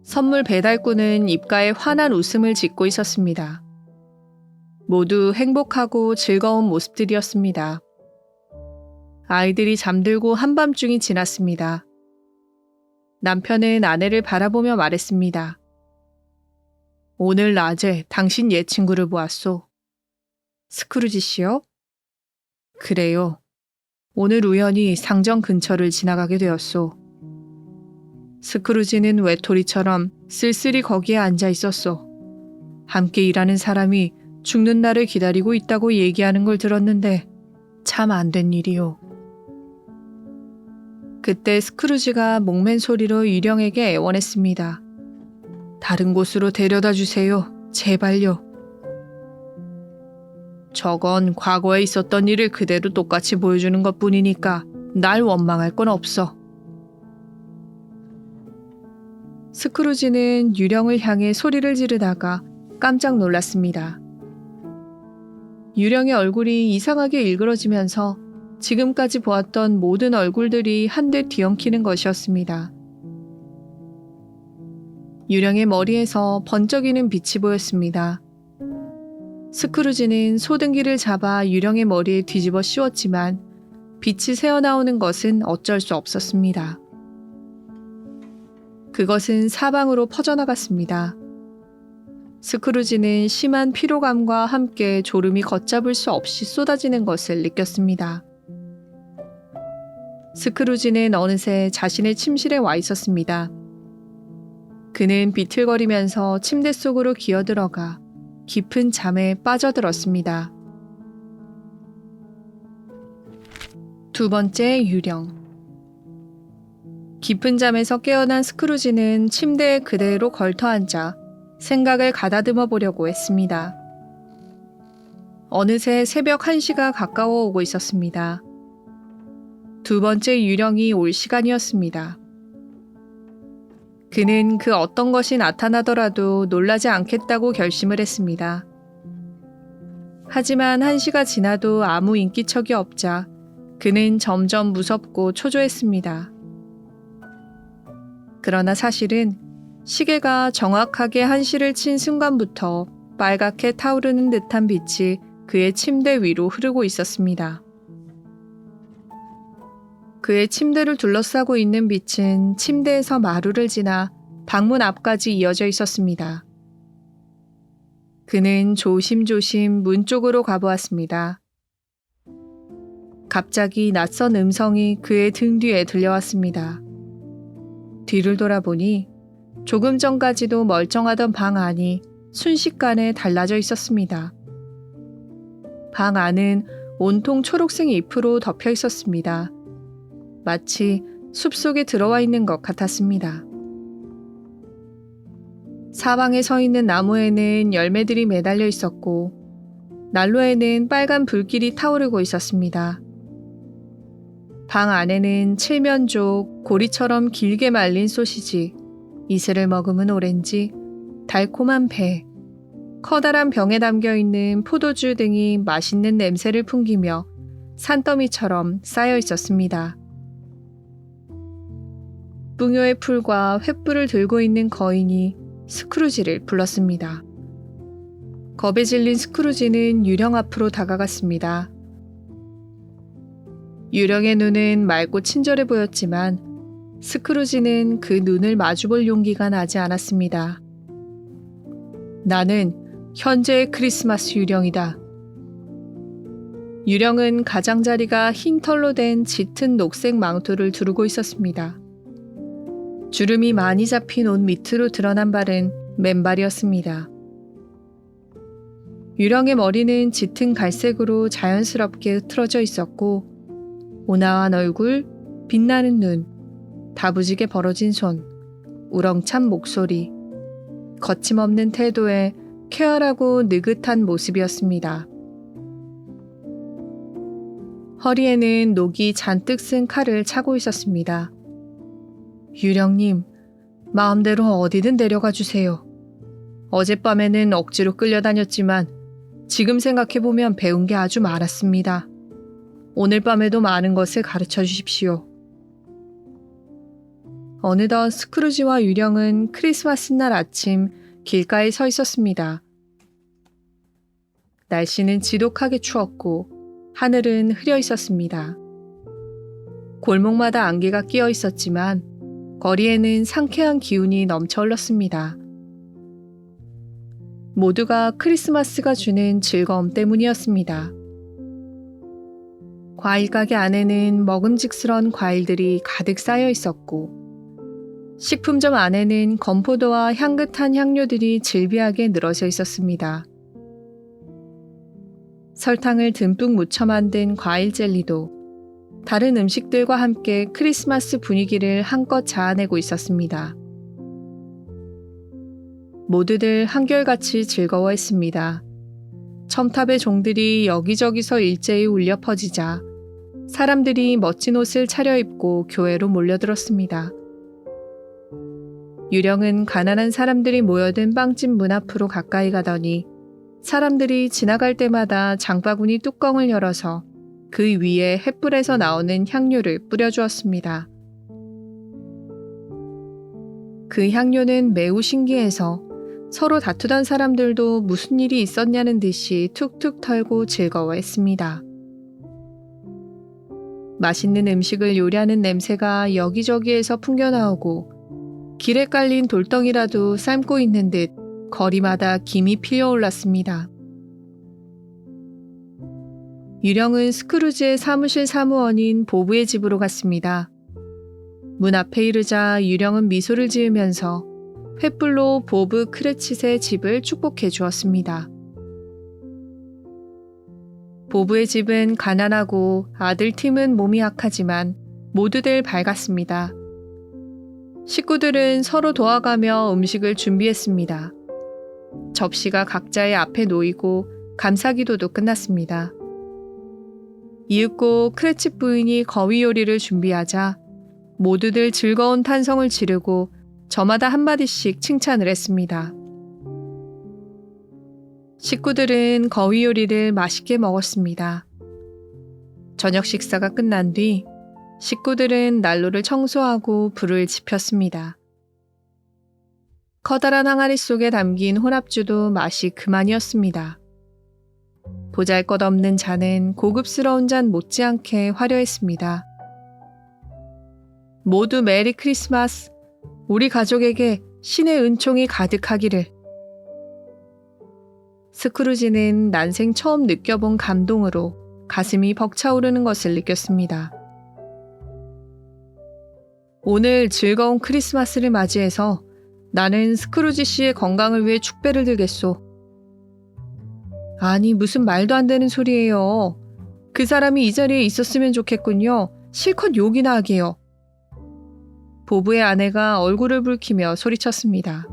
선물 배달꾼은 입가에 환한 웃음을 짓고 있었습니다. 모두 행복하고 즐거운 모습들이었습니다. 아이들이 잠들고 한밤중이 지났습니다. 남편은 아내를 바라보며 말했습니다. 오늘 낮에 당신 옛 친구를 보았소. 스크루지 씨요? 그래요. 오늘 우연히 상점 근처를 지나가게 되었소. 스크루지는 외톨이처럼 쓸쓸히 거기에 앉아 있었소. 함께 일하는 사람이 죽는 날을 기다리고 있다고 얘기하는 걸 들었는데 참 안 된 일이요. 그때 스크루지가 목맨 소리로 유령에게 애원했습니다. 다른 곳으로 데려다 주세요. 제발요. 저건 과거에 있었던 일을 그대로 똑같이 보여주는 것뿐이니까 날 원망할 건 없어. 스크루지는 유령을 향해 소리를 지르다가 깜짝 놀랐습니다. 유령의 얼굴이 이상하게 일그러지면서 지금까지 보았던 모든 얼굴들이 한데 뒤엉키는 것이었습니다. 유령의 머리에서 번쩍이는 빛이 보였습니다. 스크루지는 소등기를 잡아 유령의 머리에 뒤집어 씌웠지만 빛이 새어나오는 것은 어쩔 수 없었습니다. 그것은 사방으로 퍼져나갔습니다. 스크루지는 심한 피로감과 함께 졸음이 걷잡을 수 없이 쏟아지는 것을 느꼈습니다. 스크루지는 어느새 자신의 침실에 와 있었습니다. 그는 비틀거리면서 침대 속으로 기어들어가 깊은 잠에 빠져들었습니다. 두 번째 유령. 깊은 잠에서 깨어난 스크루지는 침대에 그대로 걸터앉아 생각을 가다듬어 보려고 했습니다. 어느새 새벽 1시가 가까워 오고 있었습니다. 두 번째 유령이 올 시간이었습니다. 그는 그 어떤 것이 나타나더라도 놀라지 않겠다고 결심을 했습니다. 하지만 1시가 지나도 아무 인기척이 없자 그는 점점 무섭고 초조했습니다. 그러나 사실은 시계가 정확하게 1시를 친 순간부터 빨갛게 타오르는 듯한 빛이 그의 침대 위로 흐르고 있었습니다. 그의 침대를 둘러싸고 있는 빛은 침대에서 마루를 지나 방문 앞까지 이어져 있었습니다. 그는 조심조심 문 쪽으로 가보았습니다. 갑자기 낯선 음성이 그의 등 뒤에 들려왔습니다. 뒤를 돌아보니 조금 전까지도 멀쩡하던 방 안이 순식간에 달라져 있었습니다. 방 안은 온통 초록색 잎으로 덮여 있었습니다. 마치 숲속에 들어와 있는 것 같았습니다. 사방에 서 있는 나무에는 열매들이 매달려 있었고 난로에는 빨간 불길이 타오르고 있었습니다. 방 안에는 칠면조, 고리처럼 길게 말린 소시지, 이슬을 머금은 오렌지, 달콤한 배, 커다란 병에 담겨있는 포도주 등이 맛있는 냄새를 풍기며 산더미처럼 쌓여 있었습니다. 뿡요의 풀과 횃불을 들고 있는 거인이 스크루지를 불렀습니다. 겁에 질린 스크루지는 유령 앞으로 다가갔습니다. 유령의 눈은 맑고 친절해 보였지만 스크루지는 그 눈을 마주볼 용기가 나지 않았습니다. 나는 현재의 크리스마스 유령이다. 유령은 가장자리가 흰 털로 된 짙은 녹색 망토를 두르고 있었습니다. 주름이 많이 잡힌 옷 밑으로 드러난 발은 맨발이었습니다. 유령의 머리는 짙은 갈색으로 자연스럽게 흐트러져 있었고 온화한 얼굴, 빛나는 눈, 다부지게 벌어진 손, 우렁찬 목소리, 거침없는 태도에 쾌활하고 느긋한 모습이었습니다. 허리에는 녹이 잔뜩 쓴 칼을 차고 있었습니다. 유령님, 마음대로 어디든 데려가 주세요. 어젯밤에는 억지로 끌려다녔지만 지금 생각해보면 배운 게 아주 많았습니다. 오늘 밤에도 많은 것을 가르쳐 주십시오. 어느덧 스크루지와 유령은 크리스마스 날 아침 길가에 서 있었습니다. 날씨는 지독하게 추웠고 하늘은 흐려 있었습니다. 골목마다 안개가 끼어 있었지만 거리에는 상쾌한 기운이 넘쳐 흘렀습니다. 모두가 크리스마스가 주는 즐거움 때문이었습니다. 과일 가게 안에는 먹음직스러운 과일들이 가득 쌓여 있었고 식품점 안에는 건포도와 향긋한 향료들이 질비하게 늘어져 있었습니다. 설탕을 듬뿍 묻혀 만든 과일 젤리도 다른 음식들과 함께 크리스마스 분위기를 한껏 자아내고 있었습니다. 모두들 한결같이 즐거워했습니다. 첨탑의 종들이 여기저기서 일제히 울려 퍼지자 사람들이 멋진 옷을 차려입고 교회로 몰려들었습니다. 유령은 가난한 사람들이 모여든 빵집 문 앞으로 가까이 가더니 사람들이 지나갈 때마다 장바구니 뚜껑을 열어서 그 위에 횃불에서 나오는 향료를 뿌려주었습니다. 그 향료는 매우 신기해서 서로 다투던 사람들도 무슨 일이 있었냐는 듯이 툭툭 털고 즐거워했습니다. 맛있는 음식을 요리하는 냄새가 여기저기에서 풍겨나오고 길에 깔린 돌덩이라도 삶고 있는 듯 거리마다 김이 피어올랐습니다. 유령은 스크루지의 사무실 사무원인 보브의 집으로 갔습니다. 문 앞에 이르자 유령은 미소를 지으면서 횃불로 보브 크레칫의 집을 축복해 주었습니다. 보브의 집은 가난하고 아들 팀은 몸이 약하지만 모두들 밝았습니다. 식구들은 서로 도와가며 음식을 준비했습니다. 접시가 각자의 앞에 놓이고 감사기도도 끝났습니다. 이윽고 크레칫 부인이 거위 요리를 준비하자 모두들 즐거운 탄성을 지르고 저마다 한마디씩 칭찬을 했습니다. 식구들은 거위 요리를 맛있게 먹었습니다. 저녁 식사가 끝난 뒤 식구들은 난로를 청소하고 불을 지폈습니다. 커다란 항아리 속에 담긴 혼합주도 맛이 그만이었습니다. 보잘것없는 잔은 고급스러운 잔 못지않게 화려했습니다. 모두 메리 크리스마스, 우리 가족에게 신의 은총이 가득하기를. 스크루지는 난생 처음 느껴본 감동으로 가슴이 벅차오르는 것을 느꼈습니다. 오늘 즐거운 크리스마스를 맞이해서 나는 스크루지 씨의 건강을 위해 축배를 들겠소. 아니, 무슨 말도 안 되는 소리예요. 그 사람이 이 자리에 있었으면 좋겠군요. 실컷 욕이나 하게요. 보브의 아내가 얼굴을 붉히며 소리쳤습니다.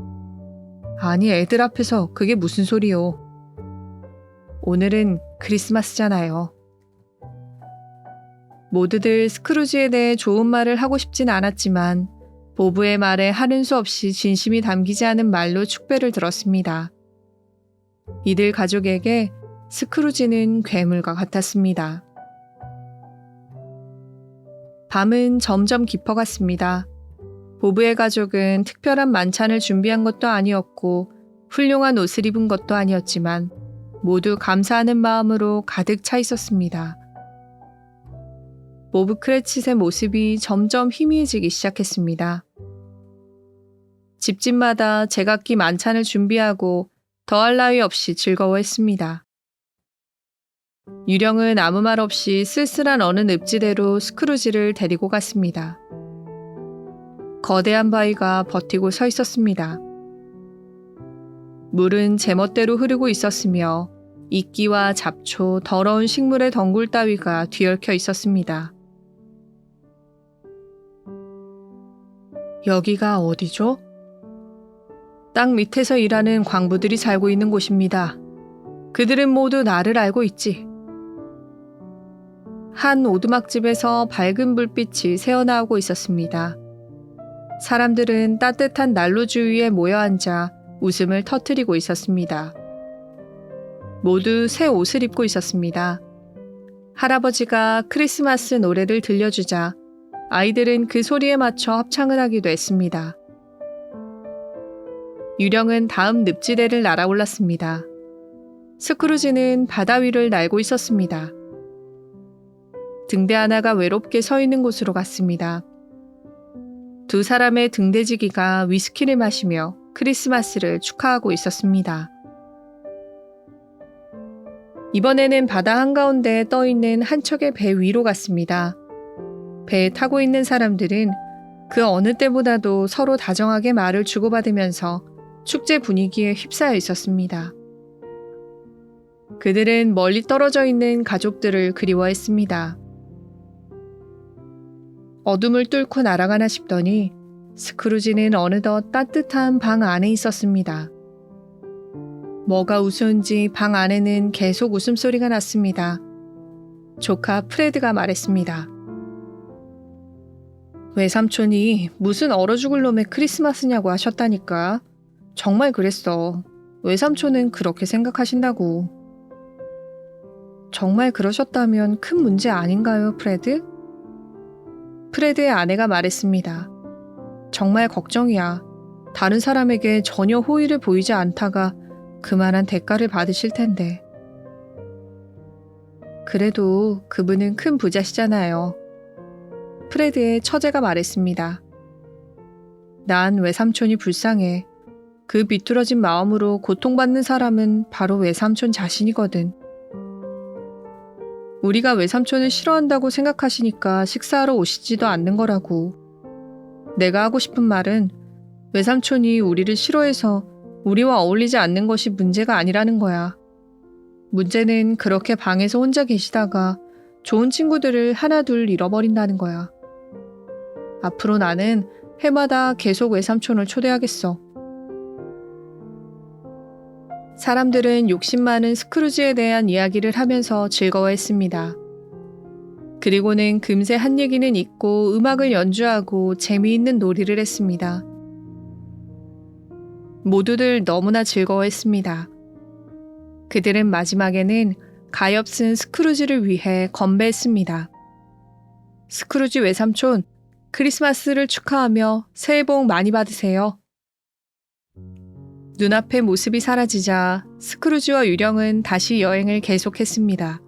아니, 애들 앞에서 그게 무슨 소리요. 오늘은 크리스마스잖아요. 모두들 스크루지에 대해 좋은 말을 하고 싶진 않았지만 보브의 말에 하는 수 없이 진심이 담기지 않은 말로 축배를 들었습니다. 이들 가족에게 스크루지는 괴물과 같았습니다. 밤은 점점 깊어갔습니다. 보브의 가족은 특별한 만찬을 준비한 것도 아니었고 훌륭한 옷을 입은 것도 아니었지만 모두 감사하는 마음으로 가득 차 있었습니다. 보브 크레칫의 모습이 점점 희미해지기 시작했습니다. 집집마다 제각기 만찬을 준비하고 더할 나위 없이 즐거워했습니다. 유령은 아무 말 없이 쓸쓸한 어느 늪지대로 스크루지를 데리고 갔습니다. 거대한 바위가 버티고 서 있었습니다. 물은 제멋대로 흐르고 있었으며 이끼와 잡초, 더러운 식물의 덩굴 따위가 뒤얽혀 있었습니다. 여기가 어디죠? 땅 밑에서 일하는 광부들이 살고 있는 곳입니다. 그들은 모두 나를 알고 있지. 한 오두막집에서 밝은 불빛이 새어나오고 있었습니다. 사람들은 따뜻한 난로 주위에 모여 앉아 웃음을 터뜨리고 있었습니다. 모두 새 옷을 입고 있었습니다. 할아버지가 크리스마스 노래를 들려주자 아이들은 그 소리에 맞춰 합창을 하기도 했습니다. 유령은 다음 늪지대를 날아올랐습니다. 스크루지는 바다 위를 날고 있었습니다. 등대 하나가 외롭게 서 있는 곳으로 갔습니다. 두 사람의 등대지기가 위스키를 마시며 크리스마스를 축하하고 있었습니다. 이번에는 바다 한가운데에 떠있는 한 척의 배 위로 갔습니다. 배에 타고 있는 사람들은 그 어느 때보다도 서로 다정하게 말을 주고받으면서 축제 분위기에 휩싸여 있었습니다. 그들은 멀리 떨어져 있는 가족들을 그리워했습니다. 어둠을 뚫고 날아가나 싶더니 스크루지는 어느덧 따뜻한 방 안에 있었습니다. 뭐가 우스운지 방 안에는 계속 웃음소리가 났습니다. 조카 프레드가 말했습니다. 외삼촌이 무슨 얼어 죽을 놈의 크리스마스냐고 하셨다니까. 정말 그랬어. 외삼촌은 그렇게 생각하신다고. 정말 그러셨다면 큰 문제 아닌가요, 프레드? 프레드의 아내가 말했습니다. 정말 걱정이야. 다른 사람에게 전혀 호의를 보이지 않다가 그만한 대가를 받으실 텐데. 그래도 그분은 큰 부자시잖아요. 프레드의 처제가 말했습니다. 난 외삼촌이 불쌍해. 그 비뚤어진 마음으로 고통받는 사람은 바로 외삼촌 자신이거든. 우리가 외삼촌을 싫어한다고 생각하시니까 식사하러 오시지도 않는 거라고. 내가 하고 싶은 말은 외삼촌이 우리를 싫어해서 우리와 어울리지 않는 것이 문제가 아니라는 거야. 문제는 그렇게 방에서 혼자 계시다가 좋은 친구들을 하나둘 잃어버린다는 거야. 앞으로 나는 해마다 계속 외삼촌을 초대하겠어. 사람들은 욕심 많은 스크루지에 대한 이야기를 하면서 즐거워했습니다. 그리고는 금세 한 얘기는 잊고 음악을 연주하고 재미있는 놀이를 했습니다. 모두들 너무나 즐거워했습니다. 그들은 마지막에는 가엾은 스크루지를 위해 건배했습니다. 스크루지 외삼촌, 크리스마스를 축하하며 새해 복 많이 받으세요. 눈앞의 모습이 사라지자 스크루지와 유령은 다시 여행을 계속했습니다.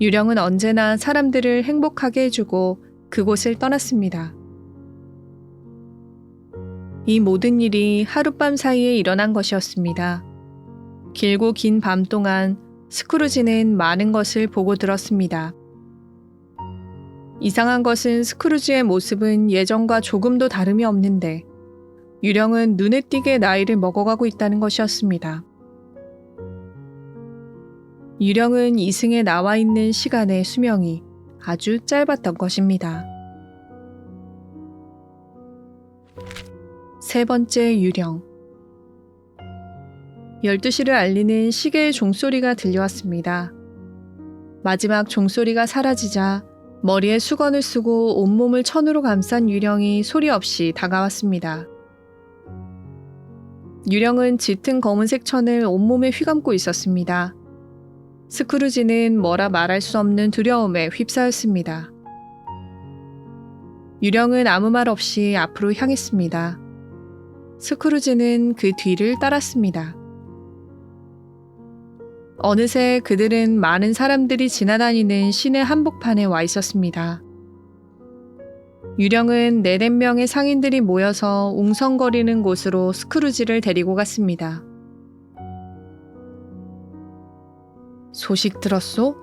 유령은 언제나 사람들을 행복하게 해주고 그곳을 떠났습니다. 이 모든 일이 하룻밤 사이에 일어난 것이었습니다. 길고 긴 밤 동안 스크루지는 많은 것을 보고 들었습니다. 이상한 것은 스크루지의 모습은 예전과 조금도 다름이 없는데 유령은 눈에 띄게 나이를 먹어가고 있다는 것이었습니다. 유령은 이승에 나와 있는 시간의 수명이 아주 짧았던 것입니다. 세 번째 유령. 12시를 알리는 시계의 종소리가 들려왔습니다. 마지막 종소리가 사라지자 머리에 수건을 쓰고 온몸을 천으로 감싼 유령이 소리 없이 다가왔습니다. 유령은 짙은 검은색 천을 온몸에 휘감고 있었습니다. 스크루지는 뭐라 말할 수 없는 두려움에 휩싸였습니다. 유령은 아무 말 없이 앞으로 향했습니다. 스크루지는 그 뒤를 따랐습니다. 어느새 그들은 많은 사람들이 지나다니는 시내 한복판에 와 있었습니다. 유령은 4-5명의 상인들이 모여서 웅성거리는 곳으로 스크루지를 데리고 갔습니다. 소식 들었소?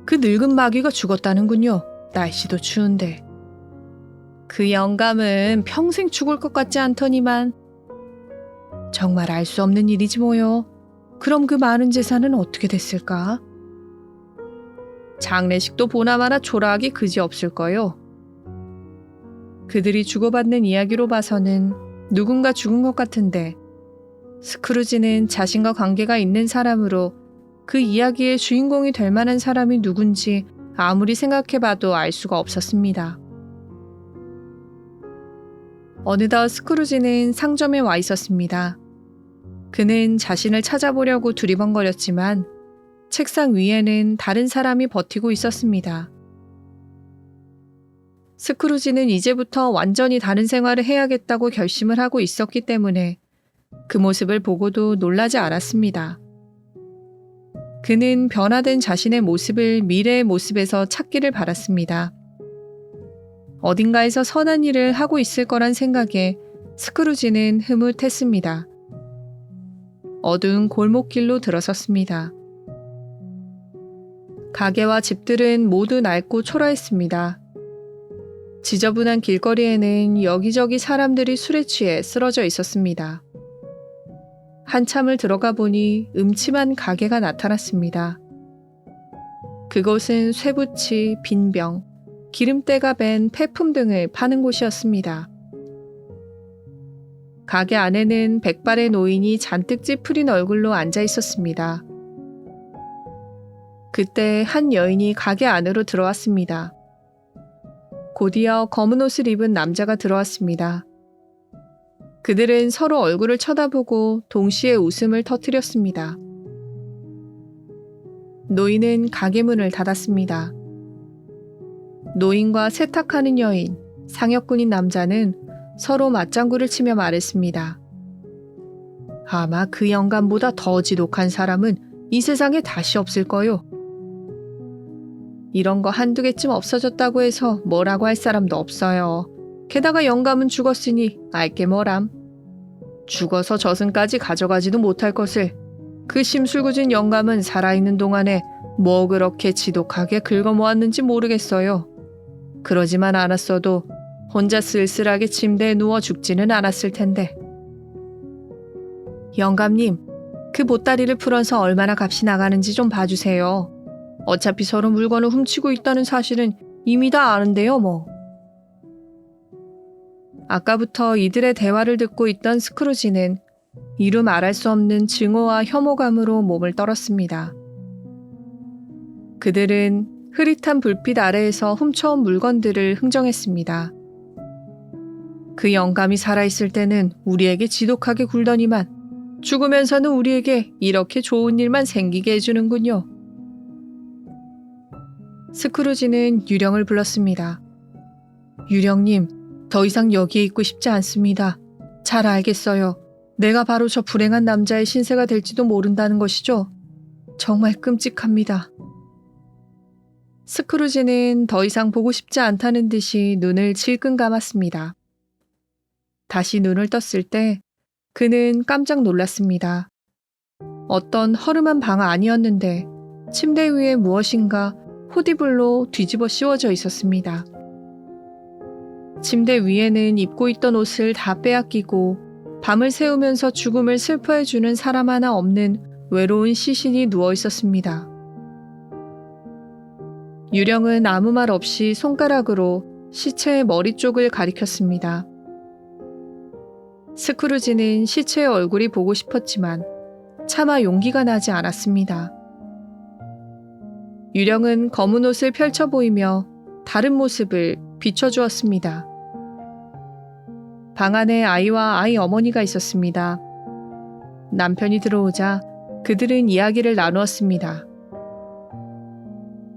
그 늙은 마귀가 죽었다는군요. 날씨도 추운데. 그 영감은 평생 죽을 것 같지 않더니만. 정말 알 수 없는 일이지 뭐요. 그럼 그 많은 재산은 어떻게 됐을까? 장례식도 보나마나 초라하기 그지없을 거요. 그들이 주고받는 이야기로 봐서는 누군가 죽은 것 같은데 스크루지는 자신과 관계가 있는 사람으로 그 이야기의 주인공이 될 만한 사람이 누군지 아무리 생각해봐도 알 수가 없었습니다. 어느덧 스크루지는 상점에 와 있었습니다. 그는 자신을 찾아보려고 두리번거렸지만 책상 위에는 다른 사람이 버티고 있었습니다. 스크루지는 이제부터 완전히 다른 생활을 해야겠다고 결심을 하고 있었기 때문에 그 모습을 보고도 놀라지 않았습니다. 그는 변화된 자신의 모습을 미래의 모습에서 찾기를 바랐습니다. 어딘가에서 선한 일을 하고 있을 거란 생각에 스크루지는 흐뭇했습니다. 어두운 골목길로 들어섰습니다. 가게와 집들은 모두 낡고 초라했습니다. 지저분한 길거리에는 여기저기 사람들이 술에 취해 쓰러져 있었습니다. 한참을 들어가 보니 음침한 가게가 나타났습니다. 그곳은 쇠붙이, 빈병, 기름때가 밴 폐품 등을 파는 곳이었습니다. 가게 안에는 백발의 노인이 잔뜩 찌푸린 얼굴로 앉아 있었습니다. 그때 한 여인이 가게 안으로 들어왔습니다. 곧이어 검은 옷을 입은 남자가 들어왔습니다. 그들은 서로 얼굴을 쳐다보고 동시에 웃음을 터뜨렸습니다. 노인은 가게 문을 닫았습니다. 노인과 세탁하는 여인, 상여꾼인 남자는 서로 맞장구를 치며 말했습니다. 아마 그 영감보다 더 지독한 사람은 이 세상에 다시 없을 거요. 이런 거 한두 개쯤 없어졌다고 해서 뭐라고 할 사람도 없어요. 게다가 영감은 죽었으니 알게 뭐람. 죽어서 저승까지 가져가지도 못할 것을 그 심술궂은 영감은 살아있는 동안에 뭐 그렇게 지독하게 긁어모았는지 모르겠어요. 그러지만 않았어도 혼자 쓸쓸하게 침대에 누워 죽지는 않았을 텐데. 영감님, 그 보따리를 풀어서 얼마나 값이 나가는지 좀 봐주세요. 어차피 서로 물건을 훔치고 있다는 사실은 이미 다 아는데요, 뭐. 아까부터 이들의 대화를 듣고 있던 스크루지는 이루 말할 수 없는 증오와 혐오감으로 몸을 떨었습니다. 그들은 흐릿한 불빛 아래에서 훔쳐온 물건들을 흥정했습니다. 그 영감이 살아있을 때는 우리에게 지독하게 굴더니만 죽으면서는 우리에게 이렇게 좋은 일만 생기게 해주는군요. 스크루지는 유령을 불렀습니다. 유령님, 더 이상 여기에 있고 싶지 않습니다. 잘 알겠어요. 내가 바로 저 불행한 남자의 신세가 될지도 모른다는 것이죠. 정말 끔찍합니다. 스크루지는 더 이상 보고 싶지 않다는 듯이 눈을 질끈 감았습니다. 다시 눈을 떴을 때 그는 깜짝 놀랐습니다. 어떤 허름한 방 아니었는데 침대 위에 무엇인가 호디블로 뒤집어 씌워져 있었습니다. 침대 위에는 입고 있던 옷을 다 빼앗기고 밤을 새우면서 죽음을 슬퍼해주는 사람 하나 없는 외로운 시신이 누워 있었습니다. 유령은 아무 말 없이 손가락으로 시체의 머리 쪽을 가리켰습니다. 스크루지는 시체의 얼굴이 보고 싶었지만 차마 용기가 나지 않았습니다. 유령은 검은 옷을 펼쳐 보이며 다른 모습을 비춰주었습니다. 방 안에 아이와 아이 어머니가 있었습니다. 남편이 들어오자 그들은 이야기를 나누었습니다.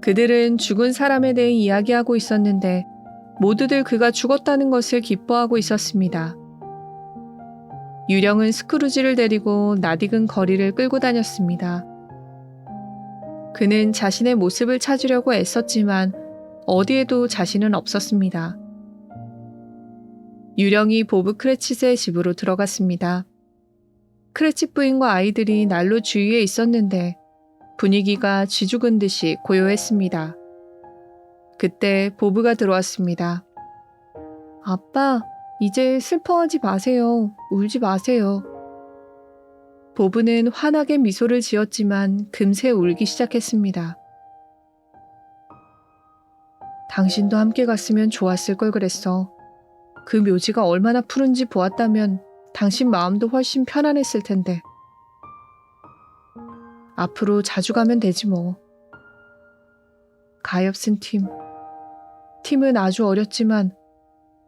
그들은 죽은 사람에 대해 이야기하고 있었는데 모두들 그가 죽었다는 것을 기뻐하고 있었습니다. 유령은 스크루지를 데리고 낯익은 거리를 끌고 다녔습니다. 그는 자신의 모습을 찾으려고 애썼지만 어디에도 자신은 없었습니다. 유령이 보브 크레칫의 집으로 들어갔습니다. 크레칫 부인과 아이들이 난로 주위에 있었는데 분위기가 쥐죽은 듯이 고요했습니다. 그때 보브가 들어왔습니다. 아빠, 이제 슬퍼하지 마세요. 울지 마세요. 보브는 환하게 미소를 지었지만 금세 울기 시작했습니다. 당신도 함께 갔으면 좋았을 걸 그랬어. 그 묘지가 얼마나 푸른지 보았다면 당신 마음도 훨씬 편안했을 텐데. 앞으로 자주 가면 되지 뭐. 가엾은 팀. 팀은 아주 어렸지만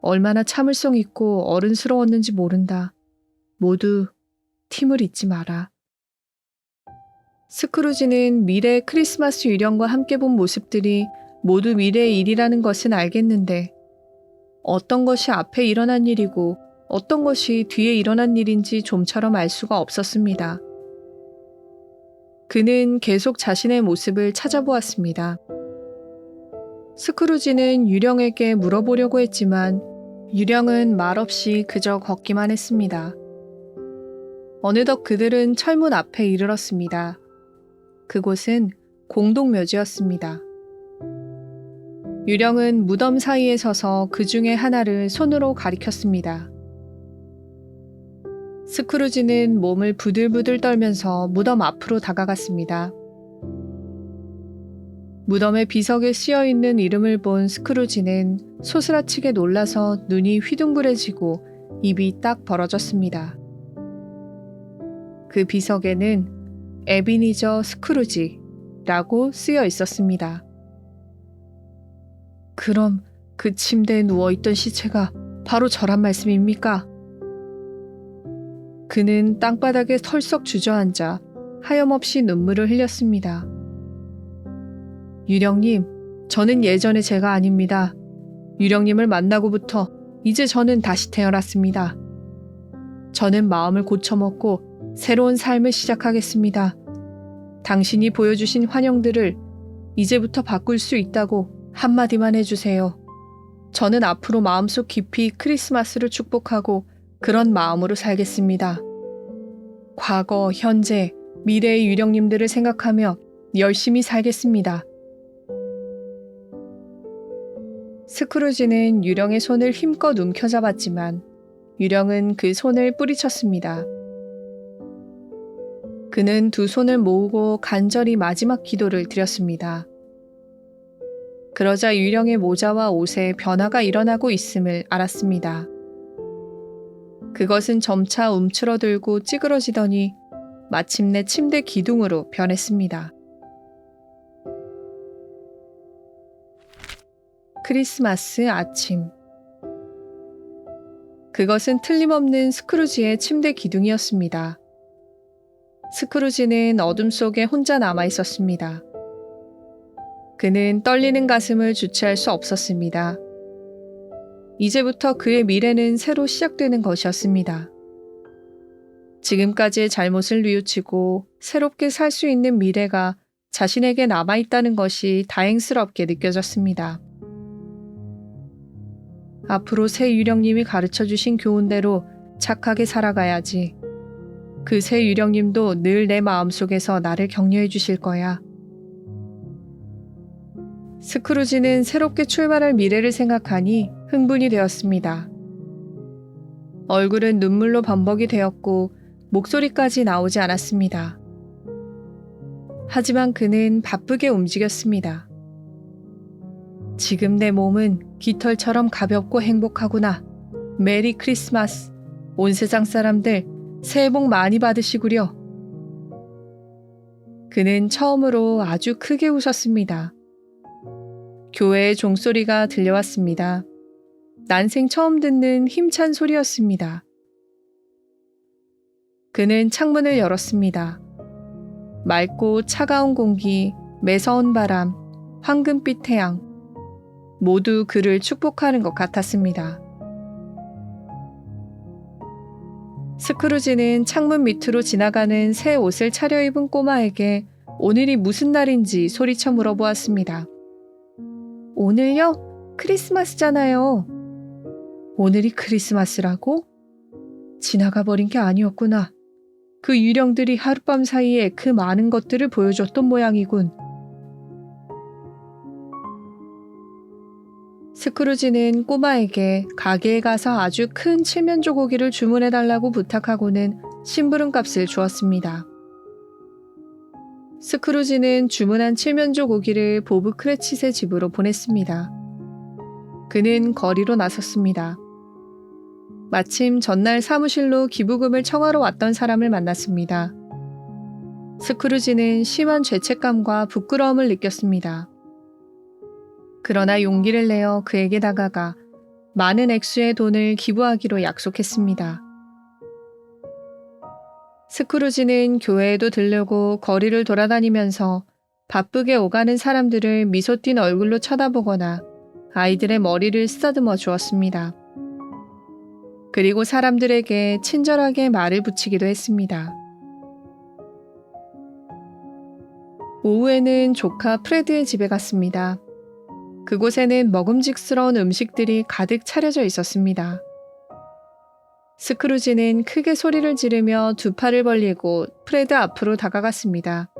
얼마나 참을성 있고 어른스러웠는지 모른다. 모두 팀을 잊지 마라. 스크루지는 미래의 크리스마스 유령과 함께 본 모습들이 모두 미래의 일이라는 것은 알겠는데 어떤 것이 앞에 일어난 일이고 어떤 것이 뒤에 일어난 일인지 좀처럼 알 수가 없었습니다. 그는 계속 자신의 모습을 찾아보았습니다. 스크루지는 유령에게 물어보려고 했지만 유령은 말없이 그저 걷기만 했습니다. 어느덧 그들은 철문 앞에 이르렀습니다. 그곳은 공동묘지였습니다. 유령은 무덤 사이에 서서 그 중에 하나를 손으로 가리켰습니다. 스크루지는 몸을 부들부들 떨면서 무덤 앞으로 다가갔습니다. 무덤의 비석에 쓰여있는 이름을 본 스크루지는 소스라치게 놀라서 눈이 휘둥그레지고 입이 딱 벌어졌습니다. 그 비석에는 에비니저 스크루지라고 쓰여 있었습니다. 그럼 그 침대에 누워있던 시체가 바로 저란 말씀입니까? 그는 땅바닥에 털썩 주저앉아 하염없이 눈물을 흘렸습니다. 유령님, 저는 예전의 제가 아닙니다. 유령님을 만나고부터 이제 저는 다시 태어났습니다. 저는 마음을 고쳐먹고 새로운 삶을 시작하겠습니다. 당신이 보여주신 환영들을 이제부터 바꿀 수 있다고 한마디만 해주세요. 저는 앞으로 마음속 깊이 크리스마스를 축복하고 그런 마음으로 살겠습니다. 과거, 현재, 미래의 유령님들을 생각하며 열심히 살겠습니다. 스크루지는 유령의 손을 힘껏 움켜잡았지만 유령은 그 손을 뿌리쳤습니다. 그는 두 손을 모으고 간절히 마지막 기도를 드렸습니다. 그러자 유령의 모자와 옷에 변화가 일어나고 있음을 알았습니다. 그것은 점차 움츠러들고 찌그러지더니 마침내 침대 기둥으로 변했습니다. 크리스마스 아침. 그것은 틀림없는 스크루지의 침대 기둥이었습니다. 스크루지는 어둠 속에 혼자 남아 있었습니다. 그는 떨리는 가슴을 주체할 수 없었습니다. 이제부터 그의 미래는 새로 시작되는 것이었습니다. 지금까지의 잘못을 뉘우치고 새롭게 살 수 있는 미래가 자신에게 남아있다는 것이 다행스럽게 느껴졌습니다. 앞으로 새 유령님이 가르쳐주신 교훈대로 착하게 살아가야지. 그 새 유령님도 늘 내 마음속에서 나를 격려해 주실 거야. 스크루지는 새롭게 출발할 미래를 생각하니 흥분이 되었습니다. 얼굴은 눈물로 범벅이 되었고 목소리까지 나오지 않았습니다. 하지만 그는 바쁘게 움직였습니다. 지금 내 몸은 깃털처럼 가볍고 행복하구나. 메리 크리스마스. 온 세상 사람들 새해 복 많이 받으시구려. 그는 처음으로 아주 크게 웃었습니다. 교회의 종소리가 들려왔습니다. 난생 처음 듣는 힘찬 소리였습니다. 그는 창문을 열었습니다. 맑고 차가운 공기, 매서운 바람, 황금빛 태양, 모두 그를 축복하는 것 같았습니다. 스크루지는 창문 밑으로 지나가는 새 옷을 차려입은 꼬마에게 오늘이 무슨 날인지 소리쳐 물어보았습니다. 오늘요? 크리스마스잖아요. 오늘이 크리스마스라고? 지나가 버린 게 아니었구나. 그 유령들이 하룻밤 사이에 그 많은 것들을 보여줬던 모양이군. 스크루지는 꼬마에게 가게에 가서 아주 큰 칠면조 고기를 주문해달라고 부탁하고는 심부름값을 주었습니다. 스크루지는 주문한 칠면조 고기를 보브 크레칫의 집으로 보냈습니다. 그는 거리로 나섰습니다. 마침 전날 사무실로 기부금을 청하러 왔던 사람을 만났습니다. 스크루지는 심한 죄책감과 부끄러움을 느꼈습니다. 그러나 용기를 내어 그에게 다가가 많은 액수의 돈을 기부하기로 약속했습니다. 스크루지는 교회에도 들르고 거리를 돌아다니면서 바쁘게 오가는 사람들을 미소 띤 얼굴로 쳐다보거나 아이들의 머리를 쓰다듬어 주었습니다. 그리고 사람들에게 친절하게 말을 붙이기도 했습니다. 오후에는 조카 프레드의 집에 갔습니다. 그곳에는 먹음직스러운 음식들이 가득 차려져 있었습니다. 스크루지는 크게 소리를 지르며 두 팔을 벌리고 프레드 앞으로 다가갔습니다.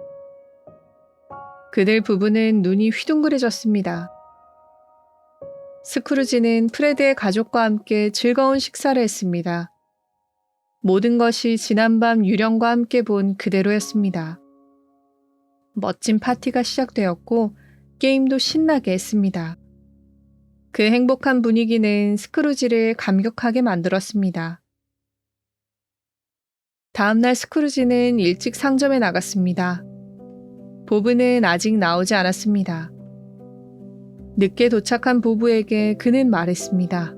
그들 부부는 눈이 휘둥그레졌습니다. 스크루지는 프레드의 가족과 함께 즐거운 식사를 했습니다. 모든 것이 지난밤 유령과 함께 본 그대로였습니다. 멋진 파티가 시작되었고 게임도 신나게 했습니다. 그 행복한 분위기는 스크루지를 감격하게 만들었습니다. 다음날 스크루지는 일찍 상점에 나갔습니다. 보브는 아직 나오지 않았습니다. 늦게 도착한 보브에게 그는 말했습니다.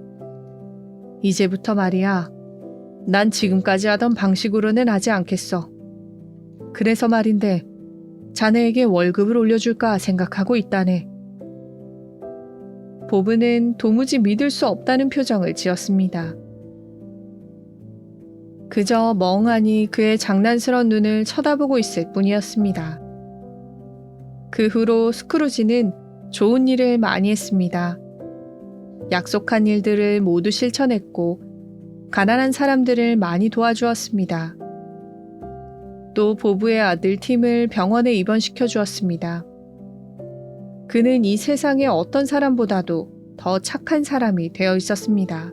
이제부터 말이야. 난 지금까지 하던 방식으로는 하지 않겠어. 그래서 말인데 자네에게 월급을 올려줄까 생각하고 있다네. 보브는 도무지 믿을 수 없다는 표정을 지었습니다. 그저 멍하니 그의 장난스러운 눈을 쳐다보고 있을 뿐이었습니다. 그 후로 스크루지는 좋은 일을 많이 했습니다. 약속한 일들을 모두 실천했고 가난한 사람들을 많이 도와주었습니다. 또 보브의 아들 팀을 병원에 입원시켜 주었습니다. 그는 이 세상의 어떤 사람보다도 더 착한 사람이 되어 있었습니다.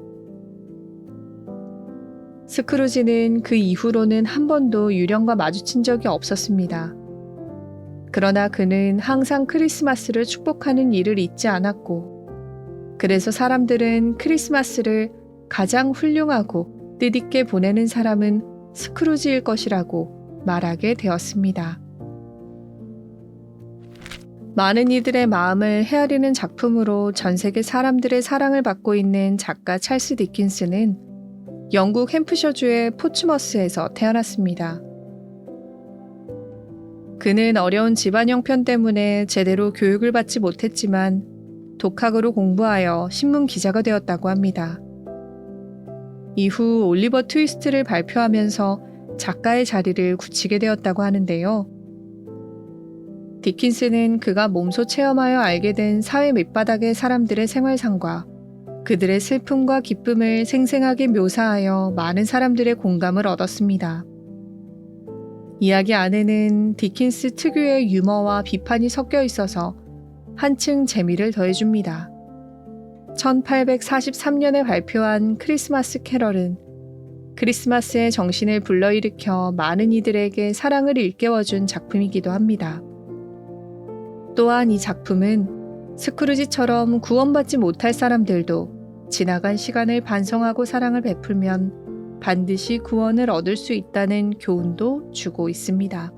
스크루지는 그 이후로는 한 번도 유령과 마주친 적이 없었습니다. 그러나 그는 항상 크리스마스를 축복하는 일을 잊지 않았고, 그래서 사람들은 크리스마스를 가장 훌륭하고 뜻있게 보내는 사람은 스크루지일 것이라고 말하게 되었습니다. 많은 이들의 마음을 헤아리는 작품으로 전 세계 사람들의 사랑을 받고 있는 작가 찰스 디킨스는 영국 햄프셔주의 포츠머스에서 태어났습니다. 그는 어려운 집안 형편 때문에 제대로 교육을 받지 못했지만 독학으로 공부하여 신문 기자가 되었다고 합니다. 이후 올리버 트위스트를 발표하면서 작가의 자리를 굳히게 되었다고 하는데요. 디킨스는 그가 몸소 체험하여 알게 된 사회 밑바닥의 사람들의 생활상과 그들의 슬픔과 기쁨을 생생하게 묘사하여 많은 사람들의 공감을 얻었습니다. 이야기 안에는 디킨스 특유의 유머와 비판이 섞여 있어서 한층 재미를 더해줍니다. 1843년에 발표한 크리스마스 캐럴은 크리스마스의 정신을 불러일으켜 많은 이들에게 사랑을 일깨워준 작품이기도 합니다. 또한 이 작품은 스크루지처럼 구원받지 못할 사람들도 지나간 시간을 반성하고 사랑을 베풀면 반드시 구원을 얻을 수 있다는 교훈도 주고 있습니다.